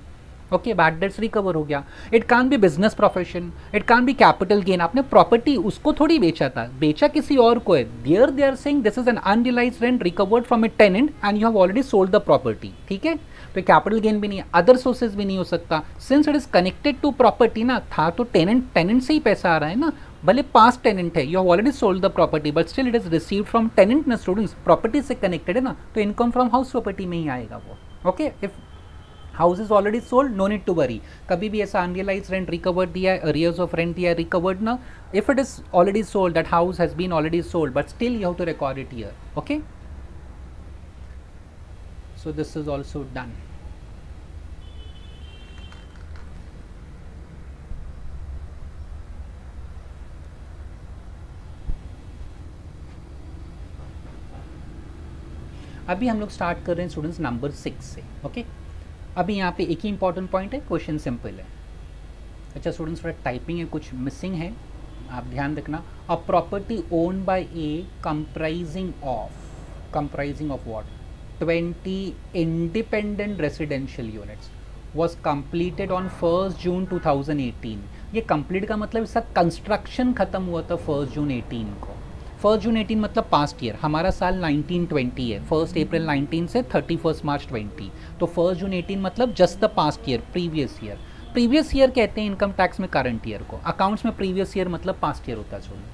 okay, bad debts recover हो गया। It can be business profession, it can be capital gain, आपने प्रॉपर्टी उसको थोड़ी बेचा था, बेचा किसी और को है, there they are saying this is an unrealised rent recovered from a tenant and you have already sold the property, ठीक है। तो कैपिटल गेन भी नहीं है, अदर सोर्सेज भी नहीं हो सकता, since it is connected to property ना, था तो टेनेंट से ही पैसा आ रहा है ना, भले पास्ट टेनेंट है, you have already sold the property but still it is received from tenant ना स्टूडेंट्स, प्रॉपर्टी से कनेक्टेड है ना, तो इनकम फ्रॉम हाउस प्रॉपर्टी में ही आएगा वो, okay. If house is already sold no need to worry, कभी भी ऐसा अनरियलाइज रेंट रिकवर्ड दिया है, अरियर्स ऑफ रेंट दिया है रिकवर्ड ना, if it is already sold, that house has been already sold but still you have to record it here, okay. So this is also done. अभी हम लोग start कर रहे हैं स्टूडेंट्स नंबर 6 से, ओके। अभी यहाँ पे एक ही इंपॉर्टेंट पॉइंट है, क्वेश्चन सिंपल है। अच्छा स्टूडेंट्स, थोड़ा टाइपिंग है, कुछ मिसिंग है, आप ध्यान रखना। A property owned by A comprising of what, 20 independent residential units was completed on 1st June 2018। ये कंप्लीट का मतलब इसका कंस्ट्रक्शन खत्म हुआ था 1st June 18 को। 1st June 18 मतलब पास्ट ईयर, हमारा साल 1920 है, 1st April 19 से 31st March 20, तो 1st June 18 मतलब just the past year, previous year. Previous year कहते हैं इनकम टैक्स में करंट ईयर को, अकाउंट्स में प्रीवियस ईयर मतलब पास्ट ईयर होता है student,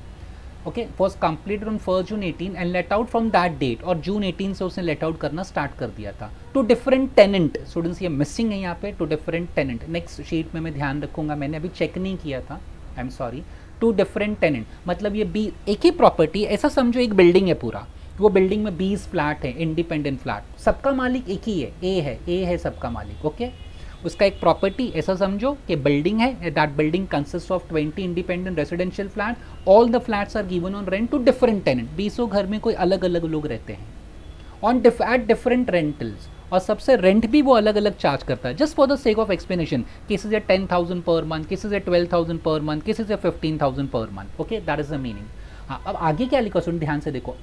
okay. Was completed on 1st June 18 and let out from that date, और जून 18 से उसने लेट आउट करना स्टार्ट कर दिया था टू डिफरेंट टेनेंट। स्टूडेंट्स ये मिसिंग है यहाँ पे, two different tenant, next sheet में मैं ध्यान रखूंगा, मैंने अभी चेक नहीं किया था, I am sorry. Two different tenant मतलब ये एक ही प्रॉपर्टी, ऐसा समझो एक बिल्डिंग है पूरा, वो बिल्डिंग में 20 फ्लैट है, इंडिपेंडेंट फ्लैट, सबका मालिक एक ही है, ए है सबका मालिक, ओके। उसका एक प्रॉपर्टी ऐसा समझो कि बिल्डिंग है, that building consist of 20 independent residential flat, all the flats are given on rent to different tenant, 20 घर में कोई अलग अलग लोग रहते हैं ऑन एट डिफरेंट रेंटल्स, और सबसे रेंट भी वो अलग अलग चार्ज करता है। Just for the sake of explanation, किसी से 10,000 पर मंथ, किसी से 12,000 पर मंथ, किसी से 15,000 पर month, okay, that is the meaning. हाँ, अब आगे क्या लिखा सुन, ध्यान से देखो,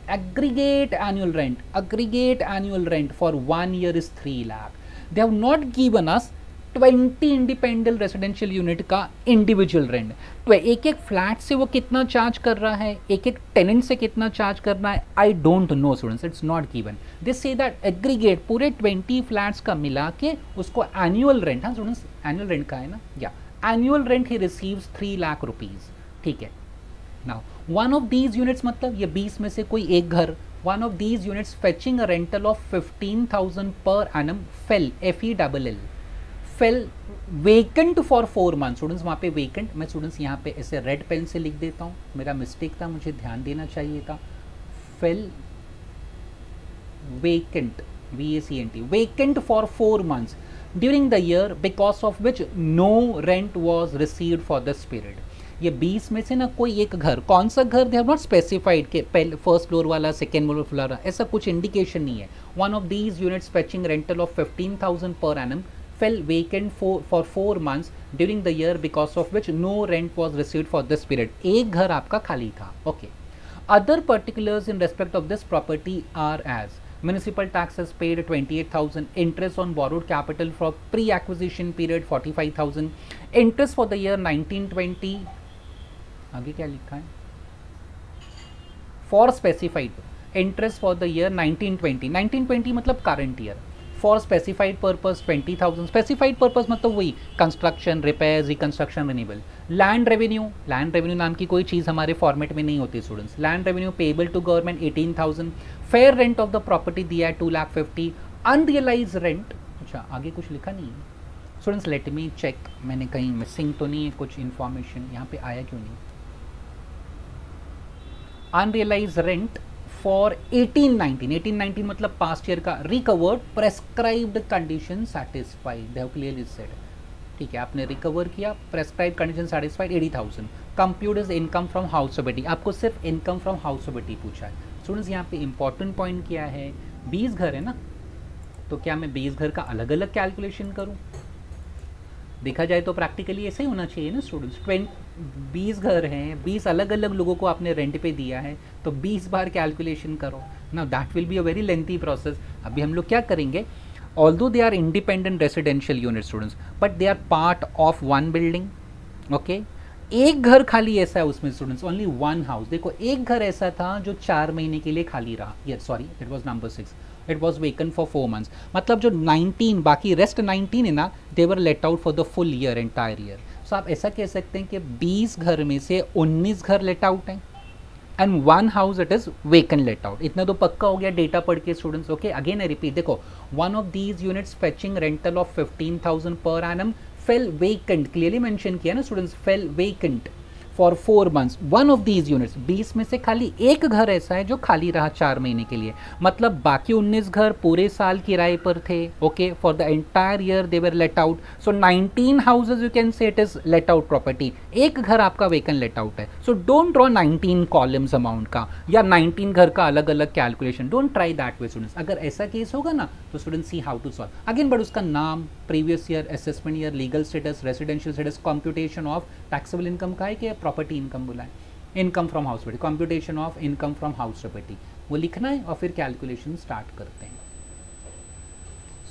aggregate annual rent for 1 year is 3 lakh। They have not given us 20 independent residential unit का इंडिविजुअल रेंट, तो एक एक फ्लैट से वो कितना चार्ज कर रहा है, एक एक टेनेंट से कितना चार्ज करना है, I don't know students, it's not given. They say that aggregate पूरे 20 फ्लैट्स का मिला के उसको एनुअल रेंट, हाँ स्टूडेंट्स एनुअल रेंट का है ना, या annual rent he receives 3 lakh rupees, ठीक है। Now one of these units मतलब ये 20 में से कोई एक घर, one of these units fetching a rental of 15,000 per annum, FELL, fail vacant for 4 month. Students वहाँ पे वेकेंट, मैं स्टूडेंट्स यहाँ पे ऐसे रेड पेन से लिख देता हूँ, मेरा मिस्टेक था, मुझे ध्यान देना चाहिए था। Fell vacant, VACNT, vacant for 4 months during the year because of which no rent was received for this period. ये 20 में से ना कोई एक घर, कौन सा घर, दे हैव नॉट स्पेसिफाइड के पहले फर्स्ट फ्लोर वाला, सेकेंड फ्लोर वाला, ऐसा कुछ इंडिकेशन नहीं है। One of these units fetching rental of 15,000 per annum fell vacant for 4 months during the year because of which no rent was received for this period. एक घर आपका खाली था। Okay. Other particulars in respect of this property are as municipal taxes paid 28,000, interest on borrowed capital for pre-acquisition period 45,000, interest for the year 1920, आगे क्या लिखा है, for specified interest for the year 1920, 1920 मतलब current year, for specified purpose 20,000, specified purpose मतलब वही construction, repair, reconstruction, renewable. Land revenue, land revenue नाम की कोई चीज़ हमारे फॉर्मेट में नहीं होती students. Land revenue payable to government 18,000, fair rent of the property दिया है 2,50,000, अनरियलाइज रेंट, अच्छा आगे कुछ लिखा नहीं है स्टूडेंट्स, लेट मी चेक, मैंने कहीं मिसिंग तो नहीं है कुछ इन्फॉर्मेशन, यहाँ पे आया क्यों नहीं। अनरियलाइज रेंट फॉर 1819 मतलब पास्ट ईयर का, recovered prescribed condition satisfied, they have clearly said, ठीक है आपने रिकवर किया, prescribe condition satisfied 80,000, compute is income from house property, आपको सिर्फ इनकम फ्रॉम हाउस प्रॉपर्टी पूछा है स्टूडेंट्स। यहाँ पे इंपॉर्टेंट पॉइंट क्या है, 20 घर है ना, तो क्या मैं 20 घर का अलग अलग कैलकुलेशन करूँ? देखा जाए तो प्रैक्टिकली ऐसे ही होना चाहिए ना स्टूडेंट्स, 20 घर हैं, 20 अलग अलग लोगों को आपने रेंट पे दिया है, तो 20 बार कैलकुलेशन करो ना, that will be a very lengthy process. अभी हम लोग क्या करेंगे, although they are independent residential unit students, but they are part of one building. Okay, एक घर खाली ऐसा है उसमें स्टूडेंट्स, ओनली वन हाउस। देखो एक घर ऐसा था जो 4 महीने के लिए खाली रहा, ये sorry it was number 6, it was woken for 4 months, मतलब जो 19 बाकी रेस्ट 19 है ना, they were let out for the full year, entire year. So आप ऐसा कह सकते हैं कि 20 घर में से 19 घर लेट आउट हैं and 1 house it is vacant let out. इतना तो पक्का हो गया डेटा पढ़ के students. Okay, again I repeat, देखो one of these units fetching rental of 15,000 per annum fell vacant, clearly mention किया ना students, fell vacant for 4 months, one of these units, 20 में से खाली एक घर ऐसा है जो खाली रहा 4 महीने के लिए, मतलब बाकी 19 घर पूरे साल किराए पर थे। Okay, for the entire year they were let out, so 19 houses you can say it is let out property, एक घर आपका वेकन लेट आउट है। So don't draw 19 columns amount का या 19 घर का अलग अलग calculation, don't try that way students. अगर ऐसा केस होगा ना तो students see how to solve again, but उसका नाम, previous year, assessment year, legal status, residential status, computation of taxable income का है कि प्रॉपर्टी इनकम बोला है, income from house property, computation of income from house property, वो लिखना है और फिर कैलकुलेशन स्टार्ट करते हैं।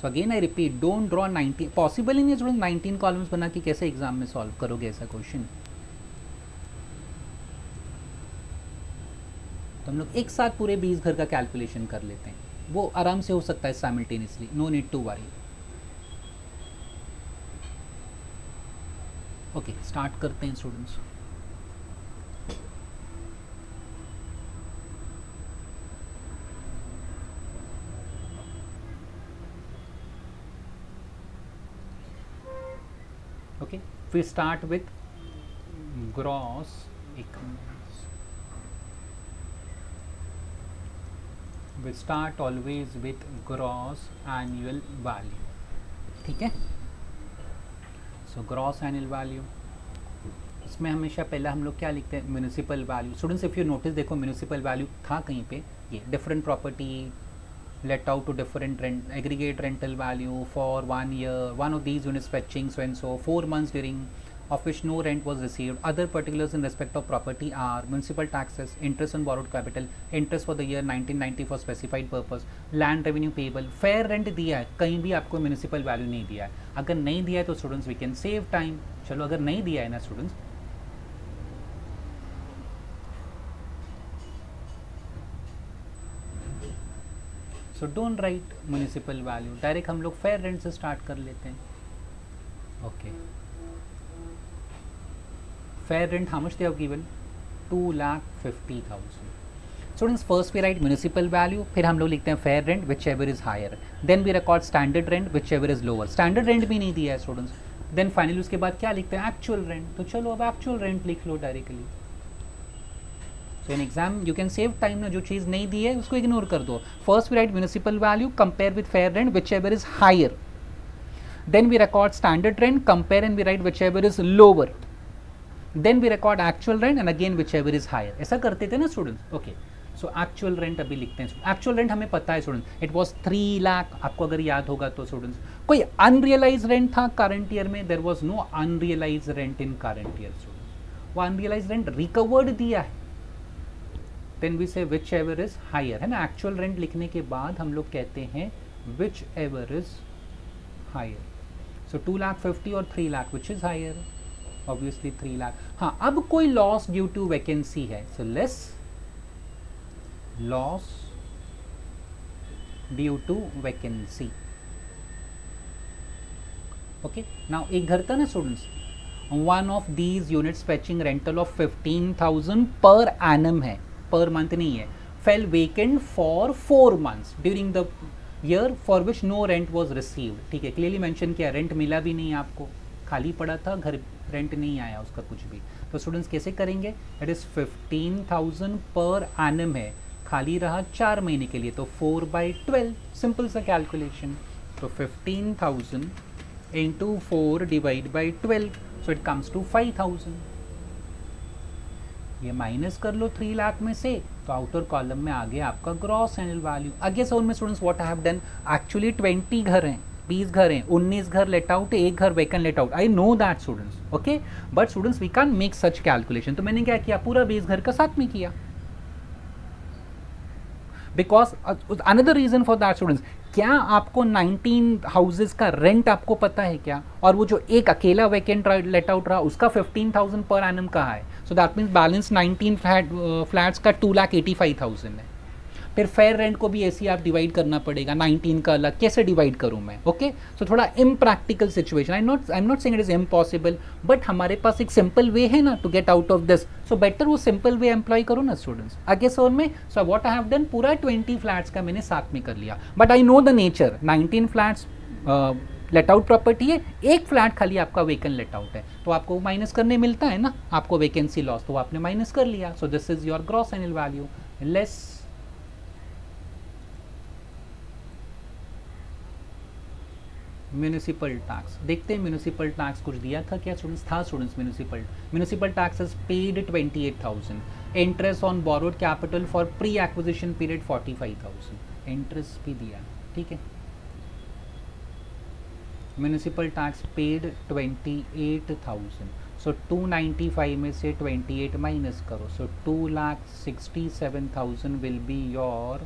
So again I repeat, don't draw 19, possible ही नहीं है स्टूडेंट 19 कॉलम्स बना के कैसे एग्जाम में सॉल्व करोगे ऐसा क्वेश्चन। तो हम लोग एक साथ पूरे 20 घर का कैलकुलेशन कर लेते हैं, वो आराम से हो सकता है simultaneously, no need to worry. Okay, start करते हैं students. Okay, we start with gross economics. We start always with gross annual value, ठीक है। सो ग्रॉस एनुअल वैल्यू, इसमें हमेशा पहला हम लोग क्या लिखते हैं, municipal value. Students if you notice, देखो म्यूनिसिपल वैल्यू था कहीं पे, ये different property let out to different rent, aggregate rental value for 1 year, one of these units fetching so and so 4 months during of which no rent was received. Other particulars in respect of property are municipal taxes, interest on borrowed capital, interest for the year 1990 for specified purpose, land revenue payable, fair rent दिया है, कहीं भी आपको municipal value नहीं दिया है। अगर नहीं दिया है तो students we can save time। चलो अगर नहीं दिया है ना students, so don't write municipal value, direct हम लोग फेयर रेंट से स्टार्ट कर लेते हैं। Okay, fair rent how much they have given, 2,50,000। Students first we write municipal value, फिर हम लोग लिखते हैं fair rent which ever is higher, then we record standard rent which ever is lower, standard rent भी नहीं दिया है students, then finally उसके बाद क्या लिखते हैं एक्चुअल रेंट, तो चलो अब एक्चुअल रेंट लिख लो directly. So in exam you can save time ना, जो चीज़ नहीं दी है उसको इग्नोर कर दो। First we write municipal value compare with fair rent which ever is higher, then we record standard rent, compare and we write whichever is lower, then we record actual rent and again whichever is higher। ऐसा करते थे ना students. Okay, सो actual rent अभी लिखते हैं। Actual rent हमें पता है स्टूडेंट्स, इट वाज 3 लाख, आपको अगर याद होगा तो स्टूडेंट्स। कोई अनरियलाइज रेंट था करंट ईयर में? There was no unrealise rent in current year students, वो अनरियलाइज रेंट रिकवर्ड दिया है, देन वी से विच एवर इज हायर, है ना। एक्चुअल रेंट लिखने के बाद हम लोग कहते हैं which ever is higher. So 2,50,000 और 3 lakh which is higher, obviously 3 lakh. हाँ, अब कोई लॉस ड्यू टू वैकेंसी है, so less loss due to vacancy. Okay, now एक घर था ना students, one of these units fetching rental of 15,000 per annum है, पर मंथ नहीं है, fell vacant for 4 months during the year for which no rent was received. ठीक है, clearly mention किया, रेंट मिला भी नहीं आपको, खाली पड़ा था घर, रेंट नहीं आया उसका कुछ भी। तो स्टूडेंट्स कैसे करेंगे, इट इज 15,000 पर एनम है, खाली रहा 4 महीने के लिए, तो 4/12, सिंपल सा कैलकुलेशन। तो 15,000 into 4 divide by 12, so it comes to 5,000। ये माइनस कर लो 3 लाख में से, तो आउटर कॉलम में आ गया आपका ग्रॉस एनुअल वैल्यू। आगे से उनमें students what I have done, actually 20 घर हैं, 20 घर हैं, 19 घर लेट आउट, 1 घर vacant let out, I know that students. Okay, but students we can make such calculation. तो मैंने क्या किया, पूरा 20 घर का साथ में किया, because another reason for that students, क्या आपको 19 हाउसेज का रेंट आपको पता है क्या, और वो जो एक अकेला वैकेंट लेट आउट रहा उसका 15,000 पर एनम कहाँ है। सो दैट मीन्स बैलेंस 19 फ्लैट्स का 2,85,000 है। फिर फेयर रेंट को भी ऐसे आप डिवाइड करना पड़ेगा, 19 का अलग, कैसे डिवाइड करूँ मैं। ओके, सो थोड़ा impractical situation, I am not saying it is impossible, but हमारे पास एक सिंपल वे है ना to get out of this, so better वो सिंपल वे एम्प्लॉय करो ना स्टूडेंट्स। आगे सोन में, so what I have done, पूरा 20 फ्लैट्स का मैंने साथ में कर लिया, but I know the nature, 19 flats let out property है, एक फ्लैट खाली आपका वेकेंट लेट आउट है, तो आपको माइनस करने मिलता है ना आपको वैकेंसी लॉस, तो आपने माइनस कर लिया। सो this is your gross annual value less municipal tax. देखते हैं म्यूनिसिपल टैक्स कुछ दिया था क्या स्टूडेंट्स, था students municipal tax is paid 28,000, interest on borrowed capital for pre acquisition period 45,000, interest भी दिया, ठीक है। म्यूनिसिपल टैक्स पेड 28,000, सो 295 में से 28 माइनस करो, सो 2,67,000 will be your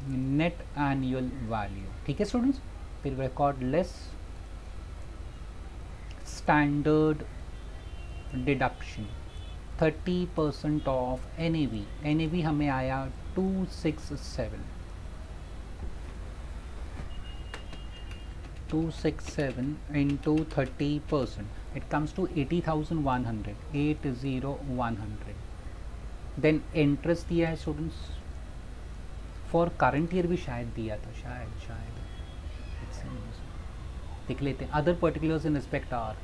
net annual value, ठीक है स्टूडेंट्स। फिर record less standard deduction 30% of NAV, NAV हमें आया 267 into 30%, it comes to 80,100, 80,100। Then interest दिया है स्टूडेंट्स, फॉर करंट ईयर भी शायद दिया था, शायद देख लेते हैं। Other particulars in respect are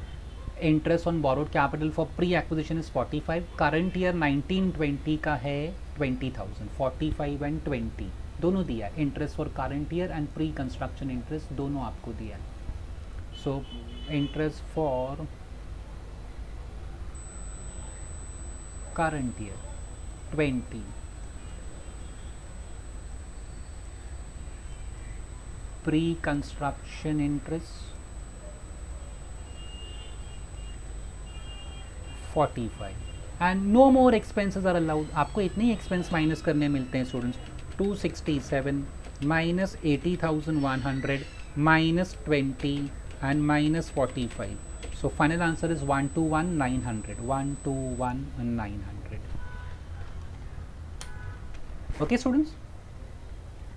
interest on borrowed capital for pre acquisition is 45, current year 19-20 का है 20,000, 45 एंड 20 दोनों दिया है, interest for current year and pre construction interest दोनों आपको दिया है। So interest for current year 20, pre construction interest 45 and no more expenses are allowed. आपको इतने ही एक्सपेंस माइनस करने मिलते हैं students, 267 minus 80,100 minus 20 and minus 45, so final answer is 121,900, 121,900। Okay students,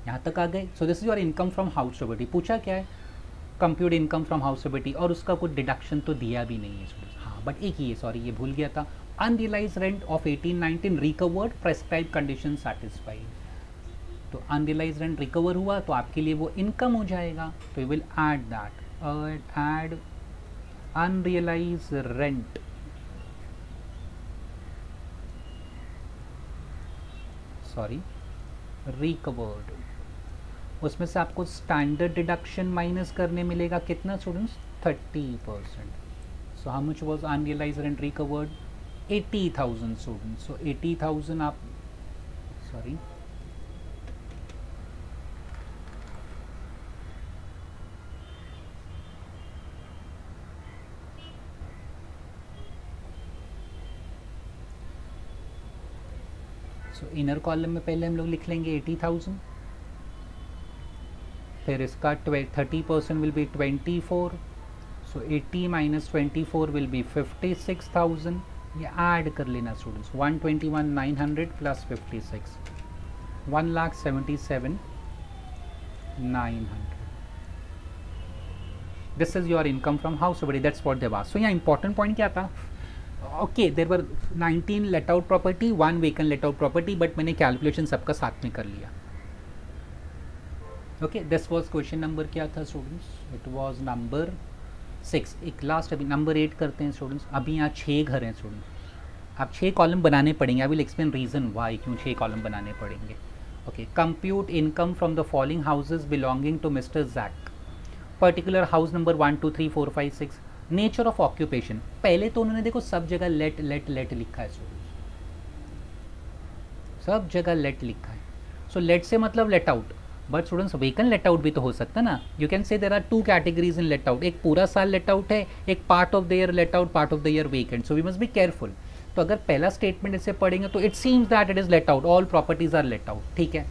यहाँ तक आ गए। So this is your income from house property. पूछा क्या है, compute income from house property, और उसका कोई डिडक्शन तो दिया भी नहीं है स्टूडेंट्स। हाँ, बट एक ही है, सॉरी ये भूल गया था, unrealised rent of 1819 recovered, prescribe condition satisfied. तो अनरियलाइज रेंट रिकवर हुआ तो आपके लिए वो इनकम हो जाएगा, तो you will add that, add unrealised rent, sorry recovered. उसमें से आपको स्टैंडर्ड डिडक्शन माइनस करने मिलेगा कितना students, 30%। So how much was unrealised rent recovered, 80,000 students. So 80,000 आप, सॉरी सो इनर कॉलम में पहले हम लोग लिख लेंगे 80,000, फिर इसका 30% will be 24, so 80 minus 24 will be 56,000। ये ऐड कर लेना students, 121,900 plus 56, 1,77,900। This is your income from house holding, that's what they was. So यहाँ इंपॉर्टेंट पॉइंट क्या था, okay there were 19 let out property, 1 vacant let out property, but मैंने calculation सबका साथ में कर लिया। Okay this was question number क्या था स्टूडेंट्स, इट वाज नंबर 6। एक लास्ट अभी नंबर 8 करते हैं स्टूडेंट्स। अभी यहाँ 6 घर हैं स्टूडेंट्स, आप 6 कॉलम बनाने पड़ेंगे। I will explain reason why, क्यों 6 कॉलम बनाने पड़ेंगे। Okay, compute income from the following houses belonging to mister Jack, particular house number 1 2 3 4 5 6। Nature of occupation, पहले तो उन्होंने देखो सब जगह लेट लेट लेट लिखा है स्टूडेंट्स, सब जगह लेट लिखा है। सो लेट से मतलब let out, but students vacant let out भी तो हो सकता है ना। You can say there are 2 categories in let out, एक पूरा साल लेट आउट है, एक part of the year let out, part of the year vacant. So we must be careful. तो अगर पहला स्टेटमेंट इसे पढ़ेंगे तो it seems that it is let out, all properties are let out, ठीक है।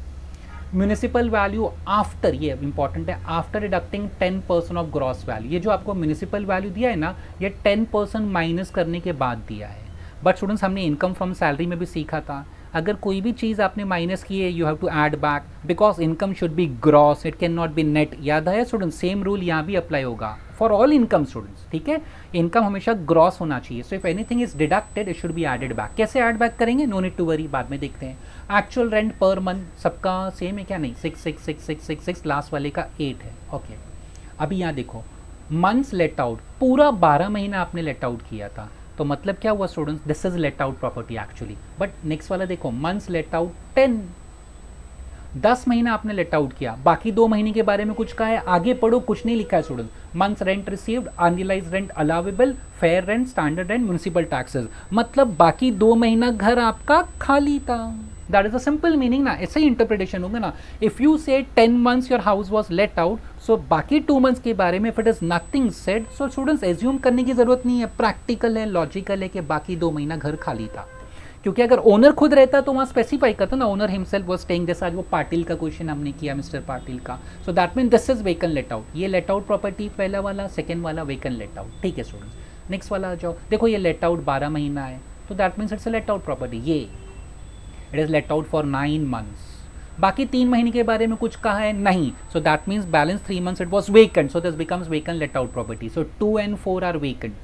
म्यूनिसिपल वैल्यू आफ्टर, ये important है, after deducting 10% of gross value. ये जो आपको म्यूनिसिपल वैल्यू दिया है ना, ये 10% माइनस करने के बाद दिया है। बट स्टूडेंट्स हमने इनकम फ्रॉम सैलरी में भी सीखा था, अगर कोई भी चीज़ आपने माइनस की है, you have to add back, because income should be gross, it can not be net. याद है स्टूडेंट, सेम रूल यहाँ भी अप्लाई होगा फॉर ऑल इनकम स्टूडेंट्स, ठीक है। इनकम हमेशा ग्रॉस होना चाहिए। So if anything is deducted it should be added back. कैसे ऐड बैक करेंगे, नो नीड टू वरी, बाद में देखते हैं। एक्चुअल रेंट पर मंथ सबका सेम है क्या, नहीं, 66666, लास्ट वाले का 8 है। ओके अभी यहाँ देखो, मंथ्स लेट आउट, पूरा 12 महीना आपने लेट आउट किया था, तो मतलब क्या हुआ students, this is let out property actually. But next वाला देखो, मंथ्स लेट आउट 10 महीना आपने लेट आउट किया, बाकी 2 महीने के बारे में कुछ कहा है, आगे पढ़ो, कुछ नहीं लिखा है student. Months rent received, unrealised rent allowable, fair rent, standard rent, municipal taxes, मतलब बाकी 2 महीना घर आपका खाली था। That is a simple meaning ना, ऐसे ही इंटरप्रिटेशन होगा ना। If you say 10 months your house was let out, so बाकी 2 months के बारे में if it is nothing said, so students assume करने की जरूरत नहीं है, प्रैक्टिकल है, लॉजिकल है कि बाकी 2 महीना घर खाली था। क्योंकि अगर ओनर खुद रहता तो वहाँ स्पेसिफाई करता ना, ओनर हिमसेल्फ वाज स्टेइंग, जैसा आज वो पाटिल का क्वेश्चन हमने किया, मिस्टर पाटिल का। सो that mean this is vacant let out. ये लेट आउट प्रॉपर्टी पहला वाला, सेकेंड वाला वेकेंट लेट आउट, ठीक है स्टूडेंट्स। नेक्स्ट वाला आ जाओ, देखो ये लेट आउट 12 महीना है, तो that means it's a let out property. ये it is let out for 9 months, बाकी 3 महीने के बारे में कुछ कहा है नहीं, so that means balance 3 months it was vacant, so this becomes vacant let out property. So 2 and 4 are vacant.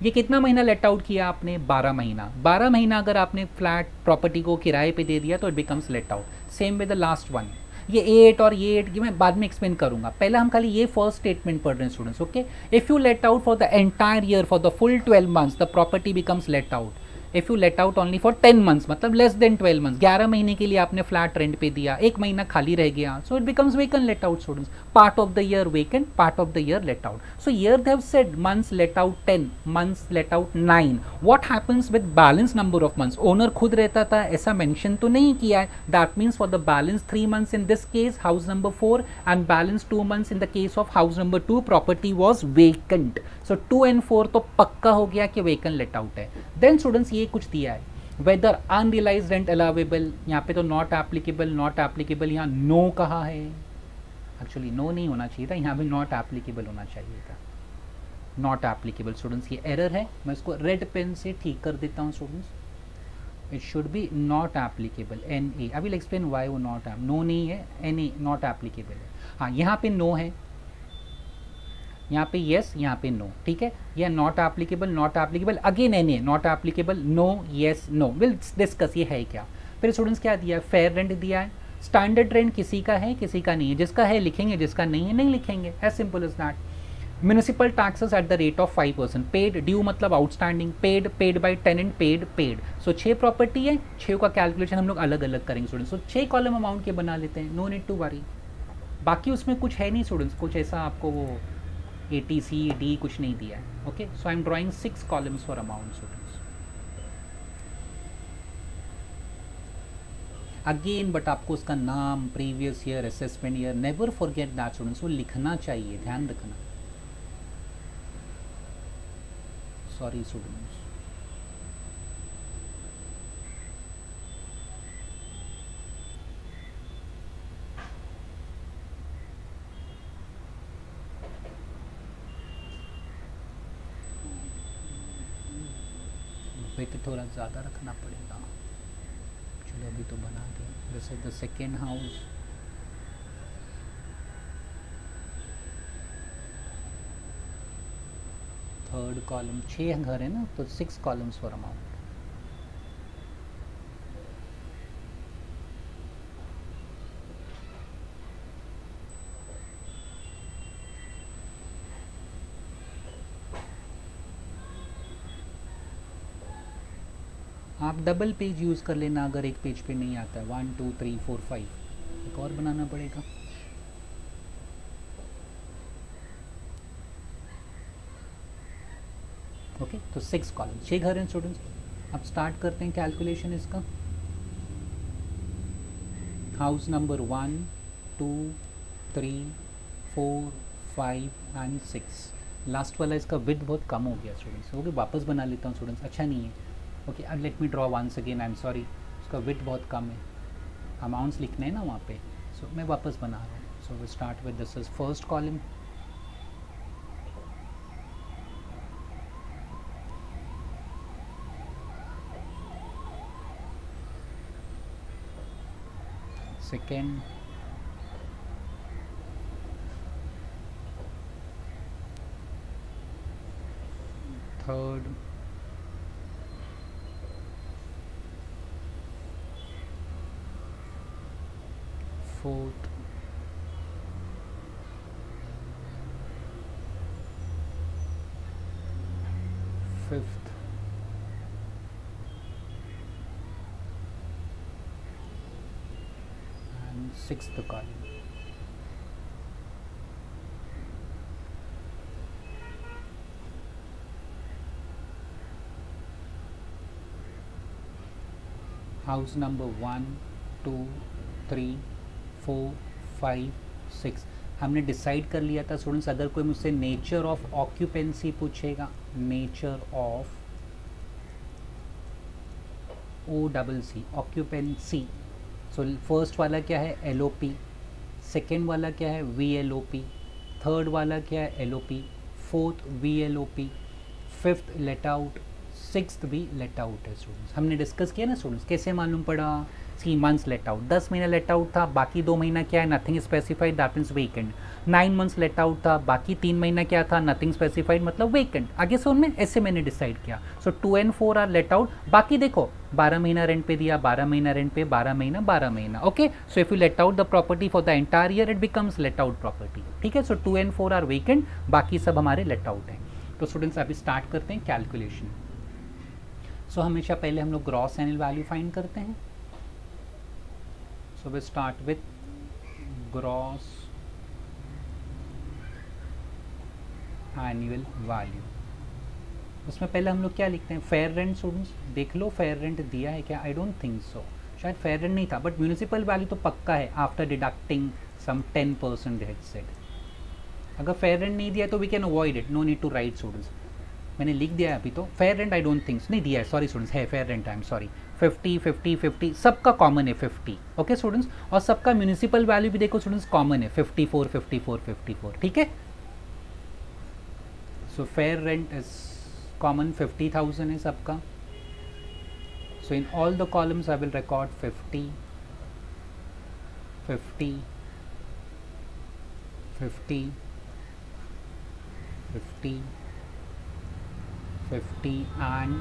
ये कितना महीना लेट आउट किया आपने, 12 महीना। 12 महीना अगर आपने फ्लैट प्रॉपर्टी को किराए पे दे दिया तो it becomes let out. Same with the last one, ये 8 और ये 8 मैं बाद में एक्सप्लेन करूंगा, पहले हम खाली ये फर्स्ट स्टेटमेंट पढ़ रहे हैं students. Okay, if you let out for the entire year for the full 12 months the property becomes let out. If you let out only for 10 months, मतलब लेस देन 12 months, 11 महीने के लिए आपने flat rent पे दिया, 1 महीना खाली रह गया, so it becomes vacant let out students. Part of the year vacant, part of the year let out. So year they have said months let out 10, months let out 9। What happens with balance number of months, owner खुद रहता था ऐसा mention तो नहीं किया है। That means for the balance 3 months in this case house number 4 and balance 2 months in the case of house number 2 property was vacant. So 2 and 4 तो पक्का हो गया कि वेकेंट लेट आउट है। देन स्टूडेंट्स ये कुछ दिया है, वेदर अनरियलाइज्ड रेंट अलाउेबल, यहाँ पे तो नॉट एप्लीकेबल, नॉट एप्लीकेबल, यहाँ नो कहा है, एक्चुअली नो नहीं होना चाहिए था, यहाँ भी नॉट एप्लीकेबल होना चाहिए था, नॉट एप्लीकेबल स्टूडेंट्स, ये एरर है, मैं इसको रेड पेन से ठीक कर देता हूँ students. It should B not applicable, NA। I will explain why वो नॉट, नो नहीं है, NA नॉट एप्लीकेबल है। हाँ यहाँ पे नो है, यहाँ पे येस, यहाँ पे नो, ठीक है। या not applicable again N A, not applicable, no yes no, will discuss ये है क्या। फिर स्टूडेंट्स क्या दिया है, फेयर रेंट दिया है। स्टैंडर्ड रेंट किसी का है किसी का नहीं है, जिसका है लिखेंगे, जिसका नहीं है नहीं लिखेंगे, as simple as that. Municipal taxes at the rate of 5%, paid, due मतलब outstanding, paid by tenant, paid. So 6 property है, 6 का कैलकुलेशन हम लोग अलग अलग करेंगे स्टूडेंट्स। सो 6 कॉलम अमाउंट के बना लेते हैं, नो नीड टू वरी। बाकी उसमें कुछ है नहीं स्टूडेंट्स, कुछ ऐसा आपको वो ATC D कुछ नहीं दिया है। Okay, so I am drawing 6 columns for amount students again. But आपको उसका नाम, previous year, assessment year, never forget that students, वो लिखना चाहिए, ध्यान रखना। Sorry students. वेट थोड़ा ज़्यादा रखना पड़ेगा, चलो अभी तो बना दिया। This is the second house, third column, 6 घर है ना, तो 6 कॉलम्स फॉर अमाउंट। आप डबल पेज यूज़ कर लेना अगर एक पेज पे नहीं आता है। 1 2 3 4 5, एक और बनाना पड़ेगा। ओके, तो 6 कॉलम, 6 घर हैं स्टूडेंट्स। अब स्टार्ट करते हैं कैलकुलेशन इसका। House number 1 2 3 4 5 and 6। लास्ट वाला इसका विड्थ बहुत कम हो गया स्टूडेंट्स। ओके, वापस बना लेता हूँ स्टूडेंट्स, अच्छा नहीं है। ओके, अब let me draw once again, I am sorry, उसका विड्थ बहुत कम है, अमाउंट्स लिखने हैं ना वहाँ पे। सो मैं वापस बना रहा हूँ। So we start with this is first column, second, third, fourth, fifth, and sixth column. House number 1 2 3 4 5 6 हमने डिसाइड कर लिया था स्टूडेंट्स। अगर कोई मुझसे नेचर ऑफ ऑक्यूपेंसी पूछेगा, nature of OCC occupancy, so first वाला क्या है LOP, सेकेंड वाला क्या है VLOP, थर्ड वाला क्या है LOP, fourth VLOP, fifth let out, sixth भी लेट आउट है स्टूडेंट्स। हमने डिस्कस किया ना स्टूडेंट्स, कैसे मालूम पड़ा, 3 मंथ्स लेट आउट, 10 महीना लेट आउट था, बाकी 2 महीना क्या है nothing specified, that means weekend. 9 months let out था, बाकी 3 महीना क्या था नथिंग स्पेसिफाइड, मतलब वीकेंड। आगे से उनमें ऐसे मैंने डिसाइड किया। सो 2 and 4 आर लेट आउट। बाकी देखो 12 महीना रेंट पे दिया, 12 महीना रेंट पे, 12 महीना। Okay, so if you let out the property for the entire year, it becomes late out property. ठीक है, सो 2 and 4 आर वीकेंड, बाकी सब हमारे लेट आउट हैं। तो स्टूडेंट्स अभी स्टार्ट करते हैं कैलकुलेशन। सो हमेशा पहले हम लोग ग्रॉस एनुअल वैल्यू फाइंड करते हैं। So we start with gross annual value. उसमें पहले हम लोग क्या लिखते हैं, फेयर रेंट। स्टूडेंट्स देख लो फेयर रेंट दिया है क्या, आई डोंट थिंक सो, शायद फेयर रेंट नहीं था, बट म्यूनिसिपल वैल्यू तो पक्का है after deducting some 10% debt set. अगर फेयर रेंट नहीं दिया तो we can avoid it, no need to write students. मैंने लिख दिया है अभी तो, fair rent I don't think नहीं दिया है, सॉरी स्टूडेंट्स, है fair rent, I am sorry. 50 50 50 सबका कॉमन है 50। ओके स्टूडेंट्स, और सबका म्यूनिसिपल वैल्यू भी देखो स्टूडेंट्स कॉमन है 54 54 54। ठीक है, so fair rent is common 50,000 है सबका। So in all the columns I will record 50 50 50 50, 50 and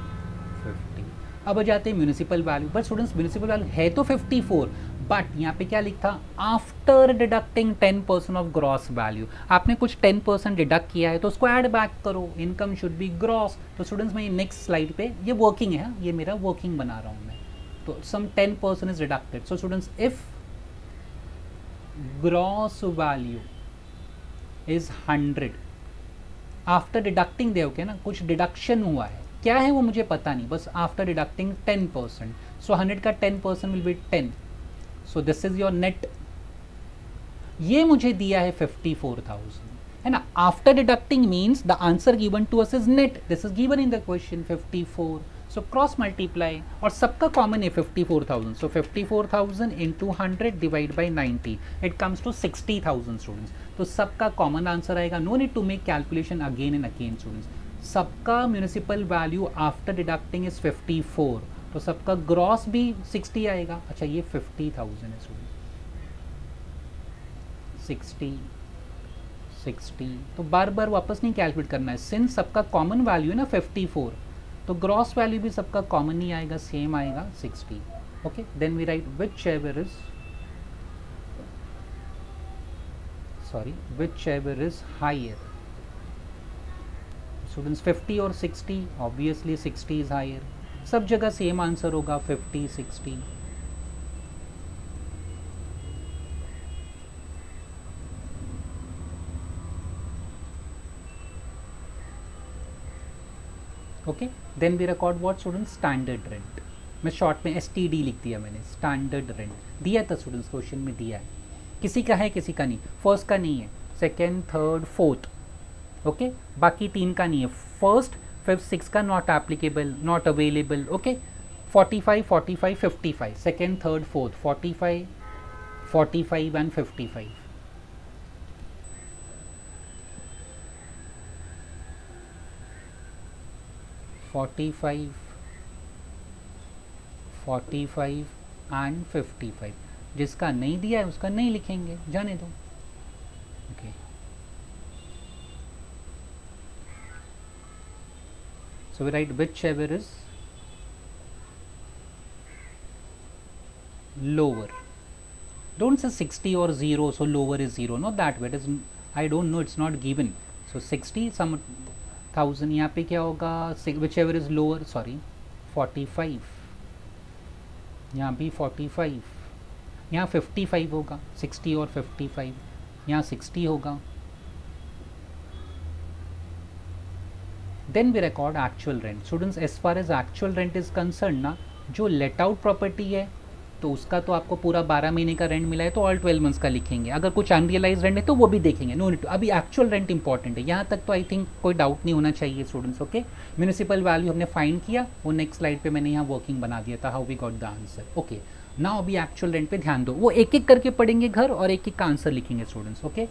50। अब आ जाते हैं municipal value. But students municipal value है तो 54, बट यहाँ पे क्या लिखा, after deducting 10% of gross value. आपने कुछ 10% डिडक्ट किया है तो उसको ऐड बैक करो, इनकम शुड बी ग्रॉस। तो स्टूडेंट्स मैं नेक्स्ट स्लाइड पे, ये वर्किंग है, ये मेरा वर्किंग बना रहा हूँ मैं, तो सम 10% is deducted. So students if gross value is 100 after deducting, they okay ना, कुछ डिडक्शन हुआ है, क्या है वो मुझे पता नहीं, बस आफ्टर डिडक्टिंग 10%, सो 100 का 10% will be 10, so this is your net. ये मुझे दिया है 54,000, है ना। After deducting means the answer given to us is net, this is given in the question 54, so cross multiply, और सबका कॉमन है 54,000, so 54,000 into 100 divide by 90, it comes to 60,000 students. तो सबका कॉमन आंसर आएगा, no need to make calculation again and again students. सबका municipal value after deducting is 54, तो सबका gross भी 60 आएगा। अच्छा ये 50,000 है स्टूडेंट, 60 60, तो बार बार वापस नहीं कैलकुलेट करना है, सिंस सबका कॉमन वैल्यू है ना 54, तो ग्रॉस वैल्यू भी सबका कॉमन ही आएगा, सेम आएगा 60। Okay, then we write whichever is higher, students 50 और 60, ऑब्वियसली 60 इज हायर, सब जगह सेम आंसर होगा 50 60। Okay, then we record what students, standard rent. मैं शॉर्ट में STD लिख दिया मैंने, स्टैंडर्ड रेंट दिया था स्टूडेंट्स, क्वेश्चन में दिया है, किसी का है किसी का नहीं, फर्स्ट का नहीं है, सेकेंड थर्ड फोर्थ, ओके, बाकी 3 का नहीं है, फर्स्ट 5th 6 का not applicable, not available. Okay, 45 45 55, second third fourth 45 45 and 55। Forty five and 55, जिसका नहीं दिया है उसका नहीं लिखेंगे, जाने दो। Okay, so we write whichever is lower, don't say 60 or 0, so lower is 0, not that way, it is, I don't know, it's not given, so 60 some 1000, यहाँ पे क्या होगा, whichever is lower, sorry 45, यहाँ भी 45, यहाँ 55 होगा, 60 और 55, यहाँ 60 होगा। Then we record actual rent. Students as far as actual rent is concern ना, जो लेट आउट प्रॉपर्टी है तो उसका तो आपको पूरा 12 महीने का रेंट मिला है तो ऑल 12 मंथ्स का लिखेंगे, अगर कुछ अनरियलाइज रेंट है तो वो भी देखेंगे, नो नीड टू, अभी एक्चुअल रेंट इंपॉर्टेंट है, यहाँ तक तो आई थिंक कोई डाउट नहीं होना चाहिए स्टूडेंट्स। ओके, म्यूनिसिपल वैल्यू हमने फाइंड किया, वो नेक्स्ट स्लाइड पे मैंने यहाँ वर्किंग बना दिया था, how we got the answer. Okay, now अभी एक्चुअल रेंट पे ध्यान दो, वो एक एक करके पढ़ेंगे घर और एक एक का आंसर लिखेंगे students. Okay,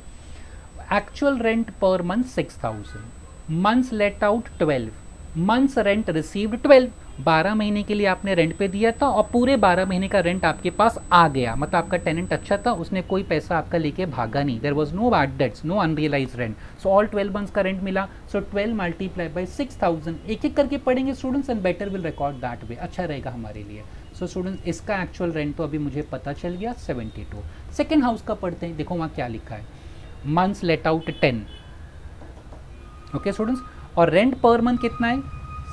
actual rent per month 6000, months let out 12, months rent received 12, 12 महीने के लिए आपने रेंट पे दिया था और पूरे 12 महीने का रेंट आपके पास आ गया, मतलब आपका टेनेंट अच्छा था, उसने कोई पैसा आपका लेके भागा नहीं, there was no bad debts, no unrealise rent, so all 12 months का रेंट मिला, सो 12 मल्टीप्लाई बाय 6000, एक एक करके पढ़ेंगे students and better will record that way, अच्छा रहेगा हमारे लिए। सो स्टूडेंट्स इसका एक्चुअल रेंट तो अभी मुझे पता चल गया 72। सेकेंड हाउस का पढ़ते हैं, देखो वहाँ क्या लिखा है, months let out 10, okay students, और रेंट पर मंथ कितना है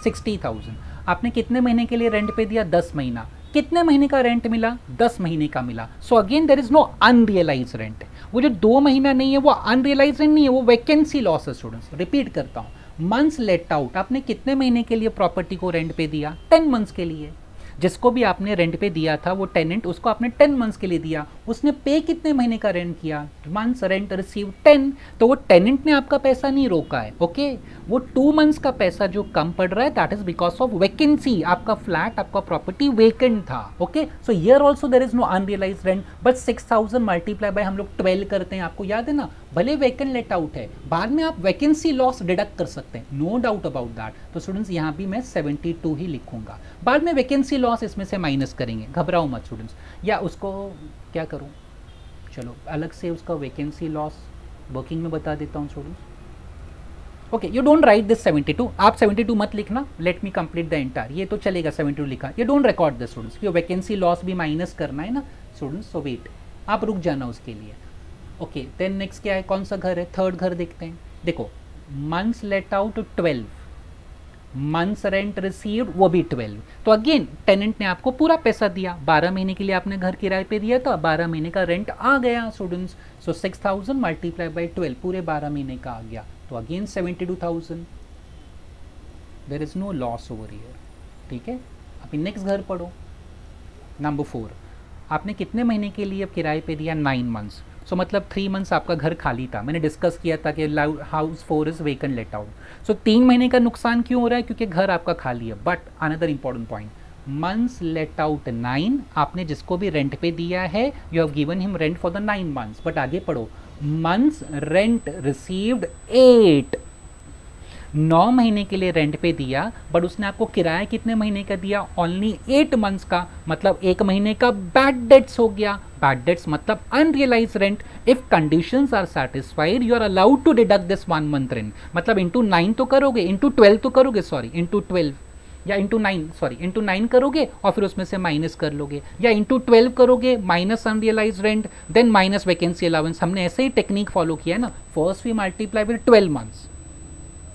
60,000, आपने कितने महीने के लिए रेंट पे दिया 10 महीना, कितने महीने का रेंट मिला 10 महीने का मिला, so again there is no unrealise rent, वो जो 2 महीना नहीं है वो अनरियलाइज रेंट नहीं है, वो वैकेंसी लॉस है स्टूडेंट्स। रिपीट करता हूँ, मंथ्स लेट आउट, आपने कितने महीने के लिए प्रॉपर्टी को रेंट पे दिया 10 मंथ्स के लिए, जिसको भी आपने रेंट पे दिया था वो टेनेंट, उसको आपने 10 मंथ्स के लिए दिया, उसने पे कितने महीने का रेंट किया, मंथ्स रेंट रिसीव 10, तो वो टेनेंट ने आपका पैसा नहीं रोका है। ओके, वो 2 मंथ्स का पैसा जो कम पड़ रहा है that is because of vacancy, आपका फ्लैट आपका प्रॉपर्टी वेकेंट था। Okay, so here also there is no unrealise rent, but 6000 multiply by हम लोग 12 करते हैं, आपको याद है ना, भले वैकेंट लेट आउट है, बाद में आप वैकेंसी लॉस डिडक्ट कर सकते हैं, नो डाउट अबाउट दैट। तो स्टूडेंट्स यहाँ भी मैं 72 ही लिखूंगा, बाद में वैकेंसी लॉस इसमें से माइनस करेंगे, घबराओ मत स्टूडेंट्स, या उसको क्या करूँ, चलो अलग से उसका वैकेंसी लॉस वर्किंग में बता देता हूँ students. Okay, you don't write this 72, आप 72 मत लिखना, let me complete the entire, ये तो चलेगा 72 लिखा, ये डोंट रिकॉर्ड दिस स्टूडेंट्स, क्यों वैकेंसी लॉस भी माइनस करना है ना स्टूडेंट्स, सो वेट, आप रुक जाना उसके लिए। ओके, देन नेक्स्ट क्या है, कौन सा घर है, थर्ड घर देखते हैं। देखो months let out 12, months rent received वो भी 12, तो अगेन टेनेंट ने आपको पूरा पैसा दिया, 12 महीने के लिए आपने घर किराए पे दिया, तो 12 महीने का रेंट आ गया स्टूडेंट्स, सो 6000 मल्टीप्लाई बाई 12 पूरे 12 महीने का आ गया, तो again 72,000, there is no loss over here. ठीक है, अभी नेक्स्ट घर पढ़ो, नंबर 4, आपने कितने महीने के लिए अब किराए पे दिया, 9 मंथ्स, सो मतलब 3 मंथ्स आपका घर खाली था, मैंने डिस्कस किया था कि house 4 is vacant let out, so 3 महीने का नुकसान क्यों हो रहा है, क्योंकि घर आपका खाली है। But another important point, months let out 9, आपने जिसको भी रेंट पे दिया है you have given him rent for the 9 months, but आगे पढ़ो, मंथ्स रेंट रिसीव्ड 8, 9 महीने के लिए रेंट पे दिया, बट उसने आपको किराया कितने महीने का दिया, ओनली 8 मंथ्स का, मतलब 1 महीने का बैड डेट्स हो गया, बैड डेट्स मतलब unrealise rent, if conditions are satisfied you are allowed to deduct this 1 month rent, मतलब इंटू 9 तो करोगे, इंटू 12 तो करोगे, सॉरी इंटू 12 या इंटू 9, सॉरी इंटू 9 करोगे और फिर उसमें से माइनस कर लोगे, या इंटू 12 करोगे, minus unrealise rent, then minus vacancy allowance, हमने ऐसे ही टेक्निक फॉलो किया है ना, first we multiply with 12 months,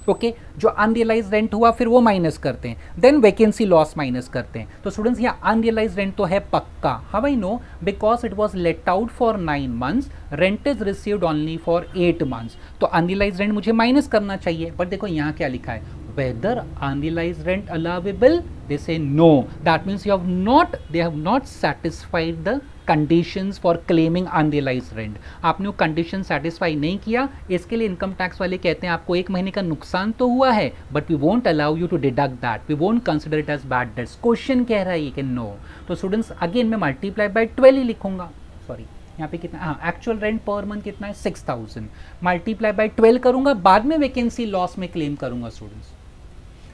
okay, जो अनरियलाइज रेंट हुआ फिर वो माइनस करते हैं, देन वैकेंसी लॉस माइनस करते हैं, तो स्टूडेंट्स यहाँ अनरियलाइज रेंट तो है पक्का, how I know, because it was let out for 9 months, rent is received only for 8 months, तो अनरियलाइज रेंट मुझे माइनस करना चाहिए, बट देखो यहाँ क्या लिखा है, whether unrealized rent allowable, they say no, that means they have not satisfied the conditions for claiming unrealized rent, आपने वो कंडीशन सेटिस्फाई नहीं किया, इसके लिए इनकम टैक्स वाले कहते हैं आपको 1 महीने का नुकसान तो हुआ है, but we won't allow you to deduct that, we won't consider it as bad debts, question कह रहा है ये कि नो, तो स्टूडेंट्स अगेन मैं मल्टीप्लाई बाय 12 ही लिखूंगा, सॉरी यहाँ पे कितना, हाँ एक्चुअल रेंट पर मंथ कितना है 6000, मल्टीप्लाई बाय 12 करूंगा, बाद में वैकेंसी लॉस में क्लेम करूंगा स्टूडेंट्स,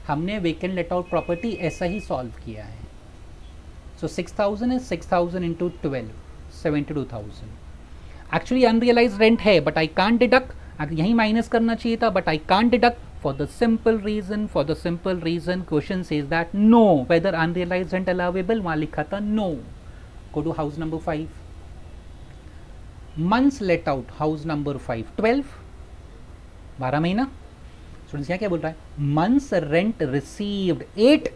हमने वेकेंट लेट आउट प्रॉपर्टी ऐसा ही सॉल्व किया है, so 6000 is 6000 into 12, 72,000, actually unrealise rent है बट आई कांट डिडक्ट, यही माइनस करना चाहिए था but I can't deduct for the simple reason question says that no, whether unrealise rent allowable, वहां लिखा था no. Go to house number 5, months let out, house number 5 12, 12 महीना, students यहाँ क्या बोल रहा है, मंथ्स रेंट रिसीव्ड 8,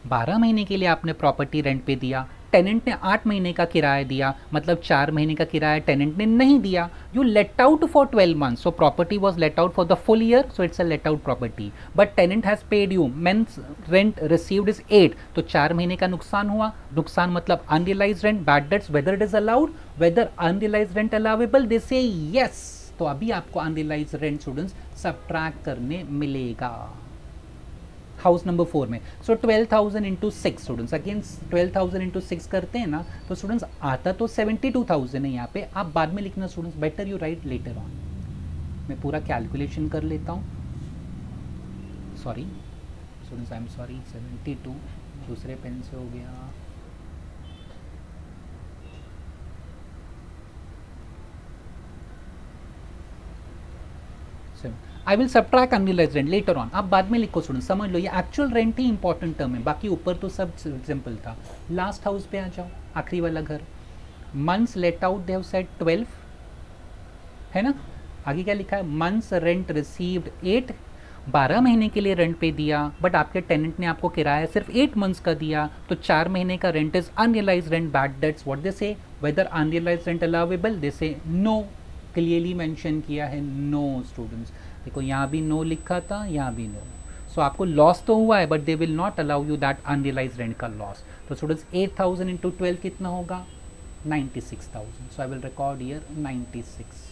12 महीने के लिए आपने प्रॉपर्टी रेंट पे दिया, टेनेंट ने 8 महीने का किराया दिया, मतलब 4 महीने का किराया टेनेंट ने नहीं दिया, you let out for 12 months, so property was let out for the full year, so it's a let out property, but tenant has paid you, months rent received is 8, तो 4 महीने का नुकसान हुआ, नुकसान मतलब unrealise rent, bad debts, whether it is allowed, whether unrealise rent allowable, they say yes, तो अभी आपको अनरियलाइज रेंट स्टूडेंट्स सब्ट्रैक्ट करने मिलेगा हाउस नंबर 4 में, सो 12,000 इंटू 6 स्टूडेंट्स, अगेन 12,000 इंटू 6 करते हैं ना, तो स्टूडेंट्स आता तो 72,000 है यहाँ पे, आप बाद में लिखना students, better you right later on, मैं पूरा कैलकुलेशन कर लेता हूँ, sorry students I am sorry, 72 दूसरे पेन से हो गया, I will subtract unrealise rent later on, आप बाद में लिखो स्टूडेंट, समझ लो ये एक्चुअल रेंट ही इंपॉर्टेंट टर्म है, बाकी ऊपर तो सब सिंपल था। लास्ट हाउस पे आ जाओ, आखिरी वाला घर, months let out they have said 12 है ना, आगे क्या लिखा है, मंथ्स रेंट रिसीव्ड 8, 12 महीने के लिए रेंट पे दिया, बट आपके टेनेंट ने आपको किराया सिर्फ 8 मंथ्स का दिया, तो 4 महीने का rent is unrealised rent, bad dates, what they से, weather unrealise rent allowable, they से नो, क्लियरली मेंशन किया है नो स्टूडेंट्स, देखो यहाँ भी नो लिखा था, यहाँ भी नो, सो आपको लॉस तो हुआ है but they will not allow you that unrealised rent का लॉस, तो स्टूडेंट्स 8,000 इंटू 12 कितना होगा, 96,000, so I will record here 96,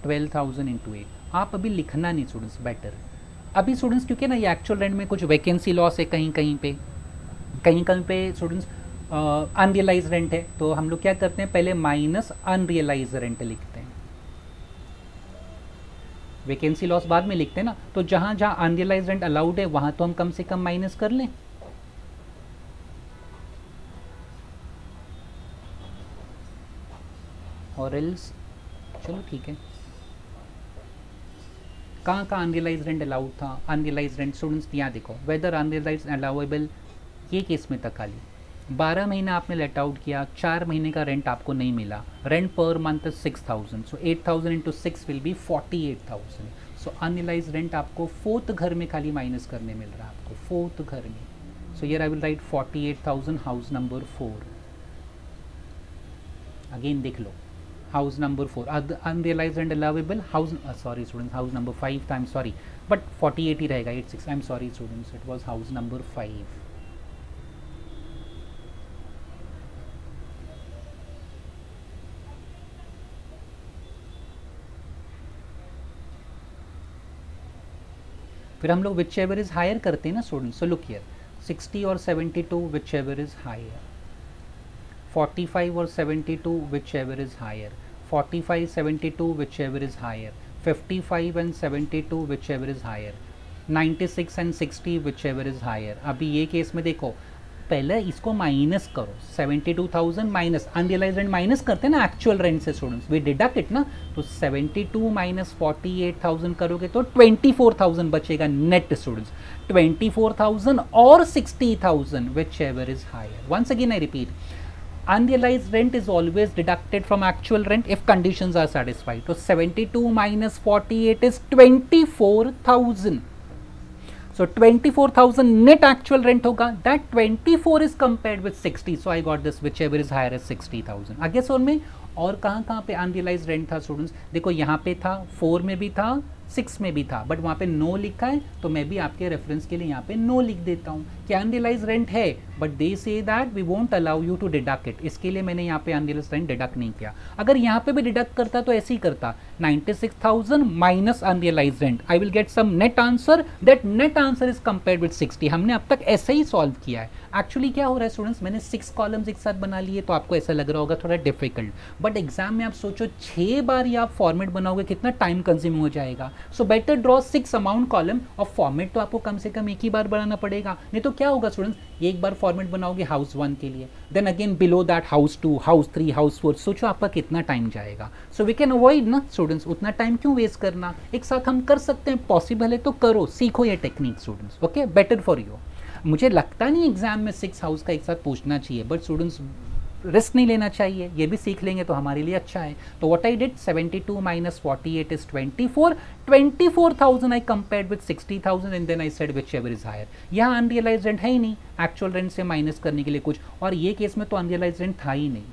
12,000 into 8, आप अभी लिखना नहीं स्टूडेंट्स, बेटर अभी स्टूडेंट्स, क्योंकि ना ये एक्चुअल रेंट में कुछ वैकेंसी लॉस है कहीं कहीं पे स्टूडेंट्स अनरियलाइज रेंट है, तो हम लोग क्या करते हैं, पहले माइनस अनरियलाइज रेंट लिखते हैं, वैकेंसी लॉस बाद में लिखते हैं ना, तो जहां जहां अनरियलाइज रेंट अलाउड है वहां तो हम कम से कम माइनस कर लें, और एल्स चलो ठीक है। कहाँ कहाँ अनरियलाइज रेंट अलाउड था, अनरियलाइज रेंट स्टूडेंट्स यहाँ देखो, वेदर अनरियलाइज अलाउेबल, ये केस में था खाली 12 महीना आपने लेट आउट किया, 4 महीने का रेंट आपको नहीं मिला, rent per month 6000, so 8000 into 6 will be 48,000। So unrealise rent आपको फोर्थ घर में खाली माइनस करने मिल रहा है आपको, फोर्थ घर में। So here I will write 48,000 house number 4। Again देख लो, house number 4 unrealised and allowable house, sorry students, house number 5 था, आई एम सॉरी, बट 48 ही रहेगा, 86, I am sorry students, it was house number 5। फिर हम लोग विच एवर इज हायर करते हैं ना स्टूडेंट्स। सो लुक हियर, 60 और 72 विच एवर इज हायर, 45 और 72 which ever is higher, 45 72 which ever is higher, 55 and 72 which ever is higher, 96 and 60 which ever is higher. अभी ये केस में देखो, पहले इसको माइनस करो, 72,000 माइनस अनरियलाइज रेंट माइनस करते हैं ना एक्चुअल रेंट से स्टूडेंट्स, वी डिडक्ट इट ना, तो 72 माइनस 48,000 करोगे तो 24,000 बचेगा नेट स्टूडेंट्स, 24,000 और 60,000 which ever is higher. Once again I repeat, unrealized rent is always deducted from actual rent if conditions are satisfied. So 72 minus 48 is 24,000. So 24,000 net actual rent होगा, that 24 is compared with 60. So I got this whichever is higher as 60,000. आगे सोन में और कहाँ कहाँ पे unrealise rent था students, देखो यहाँ पे था, 4 में भी था, 6 में भी था, बट वहाँ पे नो लिखा है, तो मैं भी आपके रेफरेंस के लिए यहाँ पे नो लिख देता हूँ कि अनरियलाइज रेंट है, but they say that we won't allow you to deduct it, इसके लिए मैंने यहाँ पे अनरियलाइज रेंट डिडक्ट नहीं किया। अगर यहाँ पे भी डिडक्ट करता तो ऐसे ही करता, 96,000 minus unrealise rent, I will get some net answer, that net answer is compared with 60। हमने अब तक ऐसे ही सॉल्व किया है। एक्चुअली क्या हो रहा है स्टूडेंट्स, मैंने 6 कॉलम्स एक साथ बना लिए, तो आपको ऐसा लग रहा होगा थोड़ा डिफिकल्ट, बट एग्जाम में आप सोचो 6 बार ये आप फॉर्मेट बनाओगे कितना टाइम कंज्यूम हो जाएगा। So better draw 6 amount column, और फॉर्मेट तो आपको कम से कम एक ही बार बनाना पड़ेगा, नहीं तो क्या होगा स्टूडेंट्स, एक बार फॉर्मेट बनाओगे हाउस 1 के लिए, then again below that house 2, house 3, house 4, सोचो आपका कितना टाइम जाएगा। सो वी कैन अवॉइड ना स्टूडेंट्स, उतना टाइम क्यों वेस्ट करना, एक साथ हम कर सकते हैं, पॉसिबल है तो करो, सीखो ये technique students, okay, better for you. मुझे लगता नहीं एग्जाम में 6 हाउस का एक साथ पूछना चाहिए, बट स्टूडेंट्स रिस्क नहीं लेना चाहिए, ये भी सीख लेंगे तो हमारे लिए अच्छा है। तो what I did, 72 minus 48 is 24, 24,000 I compared with 60,000 and then I said which ever is higher. यहाँ अनरियलाइज रेंट है ही नहीं एक्चुअल रेंट से माइनस करने के लिए कुछ, और ये केस में तो अनरियलाइज रेंट था ही नहीं।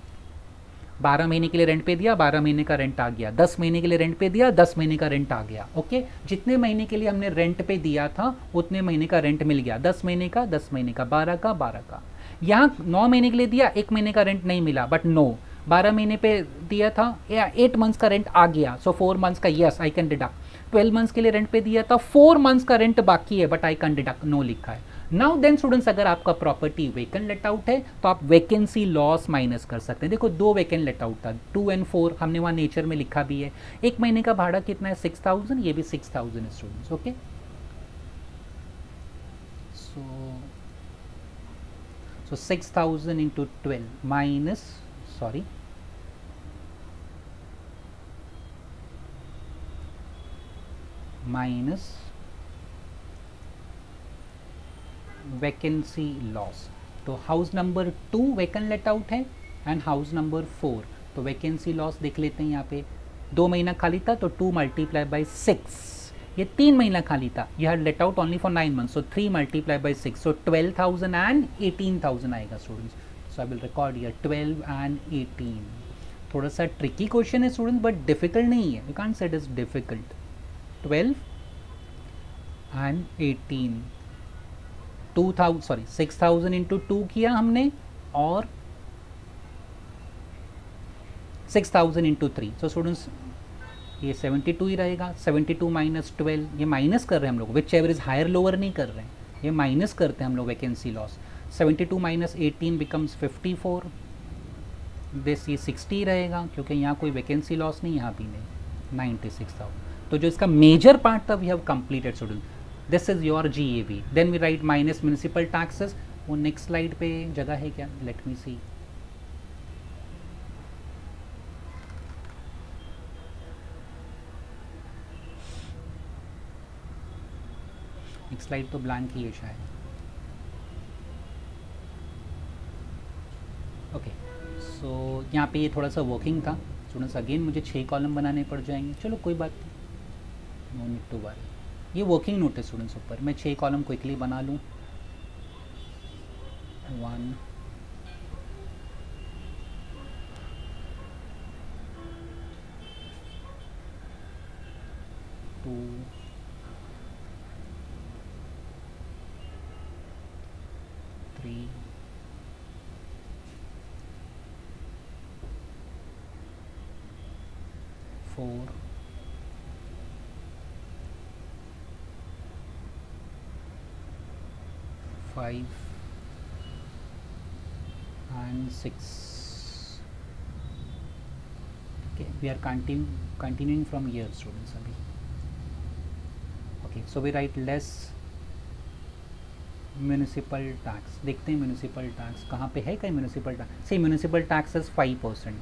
12 महीने के लिए रेंट पे दिया, 12 महीने का रेंट आ गया, 10 महीने के लिए रेंट पे दिया, 10 महीने का रेंट आ गया, ओके। जितने महीने के लिए हमने रेंट पे दिया था उतने महीने का रेंट मिल गया, 10 महीने का 10 महीने का, 12 का 12 का। यहाँ 9 महीने के लिए दिया, 1 महीने का रेंट नहीं मिला, बट नो, 12 महीने पे दिया था, 8 मंथ्स का रेंट आ गया, सो 4 मंथ्स का yes I can deduct. 12 months के लिए रेंट पे दिया था, 4 मंथ्स का रेंट बाकी है, but I can deduct, no लिखा है। नाउ देन स्टूडेंट्स, अगर आपका प्रॉपर्टी वेकेंट लेट आउट है तो आप वैकेंसी लॉस माइनस कर सकते हैं। देखो 2 वेकेंट लेट आउट था, 2 and 4, हमने वहाँ नेचर में लिखा भी है। 1 महीने का भाड़ा कितना है, 6,000, ये भी 6,000 है students, okay. So 6,000 into 12 minus, sorry, minus vacancy loss. तो house number 2 vacant let out है एंड हाउस नंबर 4, तो वैकेंसी लॉस देख लेते हैं। यहाँ पे 2 महीना खाली था, तो 2 मल्टीप्लाई बाई 6, ये 3 महीना खाली था, यह let out only for 9 months, so 3 multiply by 6, so 12,000 and 18,000 आएगा students. So I will record here 12 and 18। थोड़ा सा ट्रिकी क्वेश्चन है स्टूडेंट, बट डिफिकल्ट नहीं है, you can't say it is difficult. 12 and 18, 6,000 into 2 किया हमने, और 6,000 इंटू 3, सो स्टूडेंट्स ये 72 ही रहेगा। 72 माइनस 12, ये माइनस कर रहे हैं हम लोग, which ever is higher lower नहीं कर रहे हैं, ये माइनस करते हैं हम लोग vacancy loss. 72 minus 18 becomes 54, this ये 60 रहेगा, क्योंकि यहाँ कोई वैकेंसी लॉस नहीं, यहाँ भी नहीं, 96,000। तो जो इसका मेजर पार्ट था we have completed student, this is your GAV। Then we write minus municipal taxes, वो नेक्स्ट स्लाइड पे जगह है क्या, लेट मी सी। एक स्लाइड तो ब्लैंक ही है शायद। ओके, सो यहाँ पे ये थोड़ा सा वर्किंग था स्टूडेंट्स। अगेन मुझे 6 कॉलम बनाने पड़ जाएंगे, चलो कोई बात नहीं, नो नीड टू वरी। ये वर्किंग नोट है स्टूडेंट्स ऊपर, मैं 6 कॉलम क्विकली बना लूँ। 1 2 3 4 5 and 6. Okay, we are continuing from here students abhi. Okay, so we write less municipal tax. देखते हैं म्यूनिसिपल टैक्स कहाँ पे है, कहीं municipal tax. See municipal tax is 5%।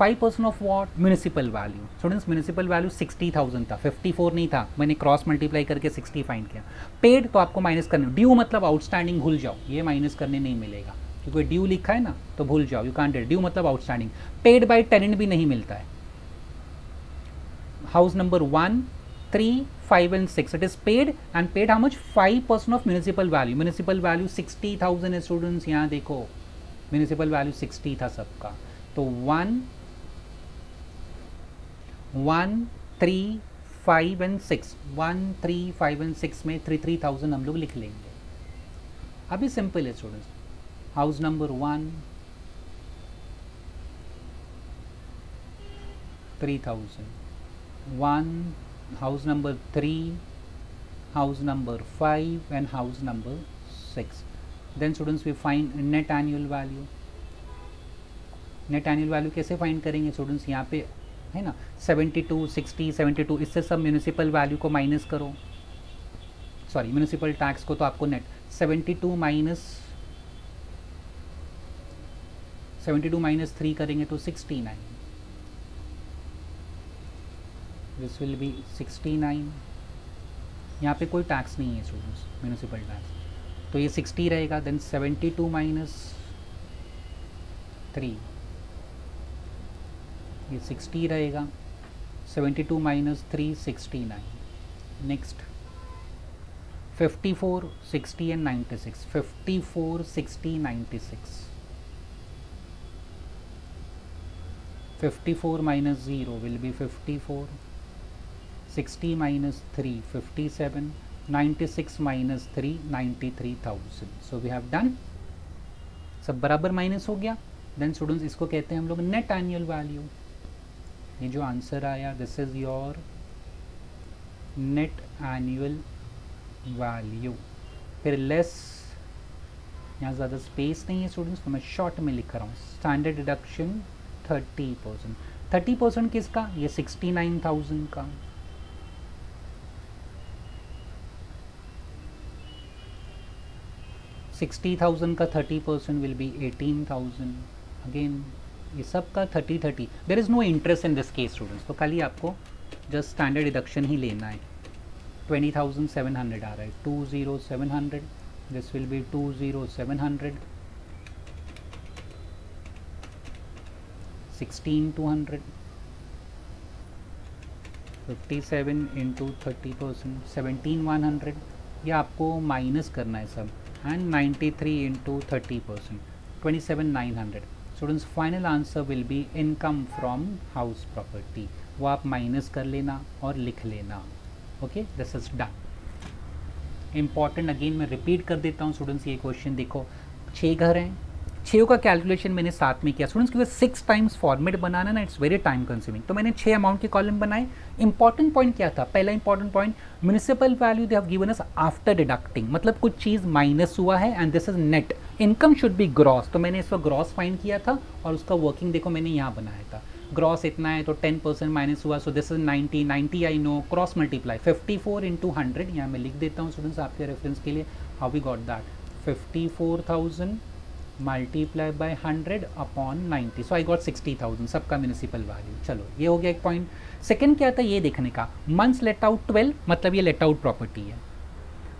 5% of what? Municipal value. Students municipal value 60,000 था, 54 नहीं था, मैंने क्रॉस मल्टीप्लाई करके 60 फाइंड किया। पेड तो आपको माइनस करने, ड्यू मतलब आउटस्टैंडिंग, भूल जाओ, ये माइनस करने नहीं मिलेगा क्योंकि ड्यू लिखा है ना, तो भूल जाओ, यू कांट। ड्यू मतलब आउटस्टैंडिंग। पेड बाय टेनेंट भी नहीं मिलता है। House number 1 3 5 and 6, it is paid and paid how much? 5% of municipal value. Municipal value 60,000 है स्टूडेंट्स, यहाँ देखो municipal value 60 था सबका। तो 1 3 5 and 6, 1 3 5 and 6 में 3,000 हम लोग लिख लेंगे। अभी सिंपल है students. House number 1 3,000, 1 house number 3, house number 5 and house number 6. Then students we find net annual value. Net annual value कैसे फाइंड करेंगे स्टूडेंट्स? यहाँ पे है ना 72 60 72, इससे सब म्यूनिसिपल वैल्यू को माइनस करो, सॉरी म्यूनिसिपल टैक्स को, तो आपको नेट 72 माइनस 3 करेंगे तो 69, दिस विल बी 69। यहाँ पे कोई टैक्स नहीं है स्टूडेंट्स, म्यूनिसिपल टैक्स, तो ये 60 रहेगा। देन 72 माइनस 3, ये 60 रहेगा। 72 minus 3 69। Next 54 60 and 96, 54 60 96। 54 minus 0 will be 54, 60 minus 3 57, 96 minus 3 93,000। So we have done, सब बराबर माइनस हो गया। देन स्टूडेंट्स इसको कहते हैं हम लोग नेट एनुअल वैल्यू। ये जो आंसर आया this is your net annual value. फिर लेस, यहाँ ज़्यादा स्पेस नहीं है स्टूडेंट्स तो मैं शॉर्ट में लिख रहा हूँ। Standard deduction 30%। 30% किसका? ये 69,000 का। 60,000 का 30% विल बी 18,000। अगेन ये सब का 30-30, there is no interest in this case students, तो खाली आपको जस्ट स्टैंडर्ड डिडक्शन ही लेना है। 20,700 आ रहा है, 20,700, दिस विल बी 20,700, 16,200, 57 इंटू 30%, 17,100, ये आपको माइनस करना है सब, and 93 into 30%, 27,900। Students final answer will be income from house property, वो आप माइनस कर लेना और लिख लेना। Okay, this is done. Important again मैं रिपीट कर देता हूँ स्टूडेंट्स, ये क्वेश्चन देखो, 6 घर हैं, 6 का कैलकुलेशन मैंने साथ में किया स्टूडेंट्स, क्योंकि 6 टाइम्स फॉर्मेट बनाना ना इट्स वेरी टाइम कंज्यूमिंग, तो मैंने 6 अमाउंट के कॉलम बनाए। इंपॉर्टेंट पॉइंट क्या था? पहला important point, municipal value they have given us after deducting, मतलब कुछ चीज़ माइनस हुआ है and this is net. Income should be gross, तो मैंने इसका ग्रॉस फाइंड किया था और उसका वर्किंग देखो मैंने यहाँ बनाया था। ग्रॉस इतना है तो 10% माइनस हुआ, सो this is 90 I know, cross multiply 54 into 100, यहाँ मैं लिख देता हूँ स्टूडेंट्स आपके रेफरेंस के लिए, how we got that, 54,000 multiply by 100 upon 90, so I got 60,000 सबका म्यूनिसिपल वैल्यू। चलो ये हो गया एक पॉइंट। सेकंड क्या था ये देखने का, मंथ्स लेट आउट 12, मतलब ये लेट आउट प्रॉपर्टी है।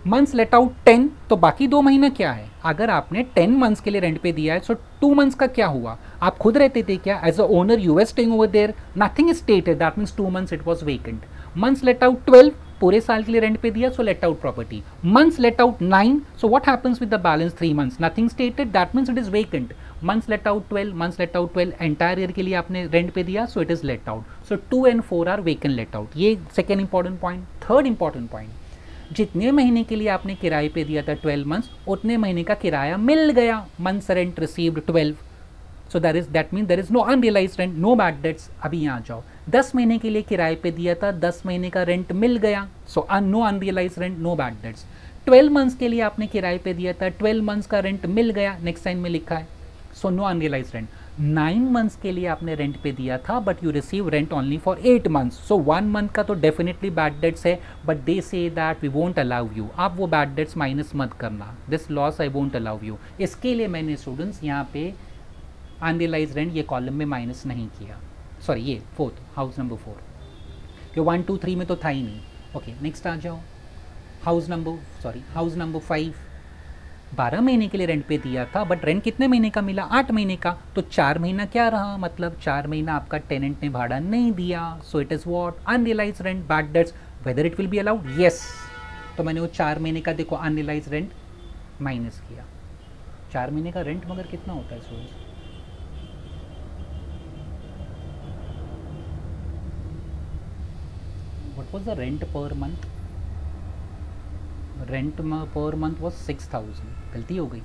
मंथ्स लेट आउट 10, तो बाकी 2 महीना क्या है? अगर आपने 10 मंथ्स के लिए रेंट पे दिया है, सो 2 मंथ्स का क्या हुआ? आप खुद रहते थे क्या? As a owner you are staying over there, nothing is stated, that means 2 months it was vacant. Months let out 12, पूरे साल के लिए रेंट पे दिया, so let out property. Months let out 9, so what happens with the balance 3 months? Nothing stated, that means it is vacant. Months let out 12, months let out 12, entire year के लिए आपने rent पे दिया, so it is let out. So 2 and 4 are vacant let out. ये second important point. Third important point, जितने महीने के लिए आपने किराए पे दिया था 12 मंथ्स, उतने महीने का किराया मिल गया. Months rent received 12, so that mean there is no unrealise rent, no bad debts. अभी यहाँ जाओ, 10 महीने के लिए किराए पे दिया था, 10 महीने का रेंट मिल गया, so no unrealise rent, no bad debts. 12 months के लिए आपने किराए पे दिया था, 12 मंथ्स का रेंट मिल गया, नेक्स्ट लाइन में लिखा है, so no unrealise rent. 9 months के लिए आपने रेंट पे दिया था, but you receive rent only for 8 months, so 1 month का तो डेफिनेटली बैड डेट्स है, but they say that we won't allow you. आप वो बैड डेट्स माइनस मत करना, this loss I won't allow you. इसके लिए मैंने स्टूडेंट्स यहाँ पे अनरियलाइज रेंट ये कॉलम में माइनस नहीं किया. सॉरी, ये फोर्थ, हाउस नंबर 4, ये 1 2 3 में तो था ही नहीं. ओके, नेक्स्ट आ जाओ. हाउस नंबर 5, 12 महीने के लिए रेंट पे दिया था, बट रेंट कितने महीने का मिला? 8 महीने का. तो 4 महीना क्या रहा? मतलब 4 महीना आपका टेनेंट ने भाड़ा नहीं दिया, so it is what? Unrealise rent. Bad debts, whether it will be allowed? Yes. तो मैंने वो 4 महीने का देखो अनरियलाइज रेंट माइनस किया. 4 महीने का रेंट मगर कितना होता है students? What was the rent per month? Rent per month was 6000. गलती हो गई,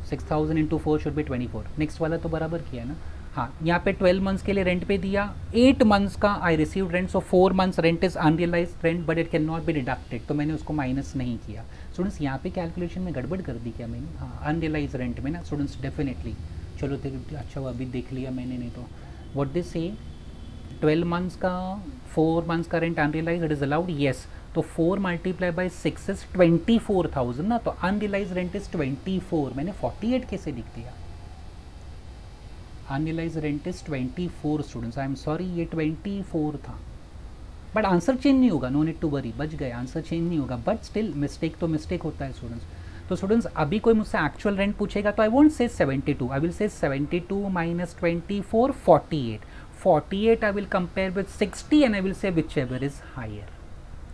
6000 इंटू 4 शुड बी 24. नेक्स्ट वाला तो बराबर किया ना. हाँ, यहाँ पे 12 मंथ्स के लिए रेंट पे दिया, 8 मंथ्स का I receive rent, so 4 months rent is unrealised rent, but it can not be deducted, तो मैंने उसको माइनस नहीं किया. स्टूडेंट्स यहाँ पे कैलकुलेशन में गड़बड़ कर दी क्या मैंने? हाँ, अनरियलाइज रेंट में ना स्टूडेंट्स डेफिनेटली. चलो अच्छा वो अभी देख लिया मैंने, नहीं तो व्हाट दिस से 12 मंथ्स का 4 मंथ्स का rent unrealise it is allowed, yes. तो 4 मल्टीप्लाई बाई 6 इज 24,000 ना, तो अनरियलाइज रेंट इज 24. मैंने 48 कैसे लिख दिया? Unrealise rent is 24 students, I am sorry, ये 24 था, बट आंसर चेंज नहीं होगा, नो नीड टू वरी, बच गए, आंसर चेंज नहीं होगा, बट स्टिल मिस्टेक तो मिस्टेक होता है स्टूडेंट्स. तो स्टूडेंट्स अभी कोई मुझसे एक्चुअल रेंट पूछेगा तो I won't say 72, I will say 72 minus 24, 48. 48 I will compare with 60 and I will say whichever is higher.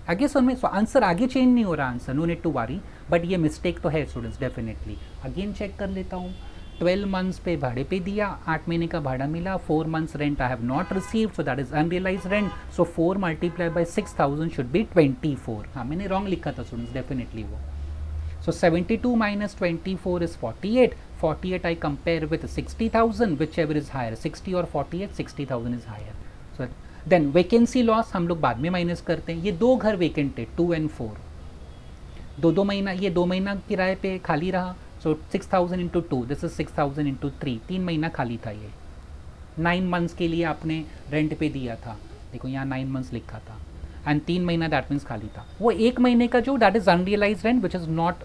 आगे समझ में, सो आंसर आगे चेंज नहीं हो रहा, answer no need to worry, but ये मिस्टेक तो है स्टूडेंट्स डेफिनेटली. अगेन चेक कर लेता हूँ. 12 मंथ्स पे भाड़े पे दिया, 8 महीने का भाड़ा मिला, 4 months rent I have not received, so that is unrealised rent, so 4 multiply by 6000 should be 24. हाँ, मैंने रॉन्ग लिखा था स्टूडेंट्स डेफिनेटली वो. So 72 minus 24 is 48. 48 I compare with 60,000, whichever is higher. 60 और 48, 60,000 is higher. So then vacancy loss हम लोग बाद में माइनस करते हैं. ये 2 घर वेकेंट है, 2 and 4. दो महीना, ये 2 महीना किराए पे खाली रहा. So 6,000 into 2, this is 6,000 into 3. 3 महीना खाली था ये. 9 मंथ्स के लिए आपने रेंट पे दिया था, देखो यहाँ 9 मंथ्स लिखा था, एंड 3 महीना दैट मीन्स खाली था. वो 1 महीने का जो that is unrealised rent which is not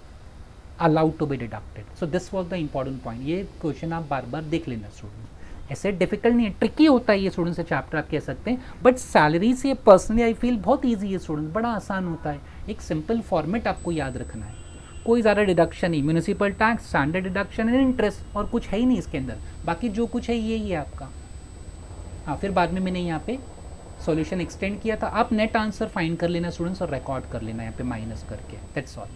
allowed to be deducted. So this was the important point. ये क्वेश्चन आप बार बार देख लेना स्टूडेंट, ऐसे डिफिकल्ट नहीं है, ट्रिकी होता है ये स्टूडेंट से चैप्टर आप कह सकते हैं, बट सैलरी से पर्सनली आई फील बहुत ईजी है स्टूडेंट, बड़ा आसान होता है. एक सिंपल फॉर्मेट आपको याद रखना है, कोई ज़्यादा डिडक्शन नहीं, municipal tax, standard deduction and interest, और कुछ है ही नहीं इसके अंदर, बाकी जो कुछ है ये ही है आपका. हाँ, फिर बाद में मैंने यहाँ पे सॉल्यूशन एक्सटेंड किया था. आप नेट आंसर फाइंड कर लेना स्टूडेंट्स और रिकॉर्ड कर लेना यहाँ पे माइनस करके, दैट्स ऑल.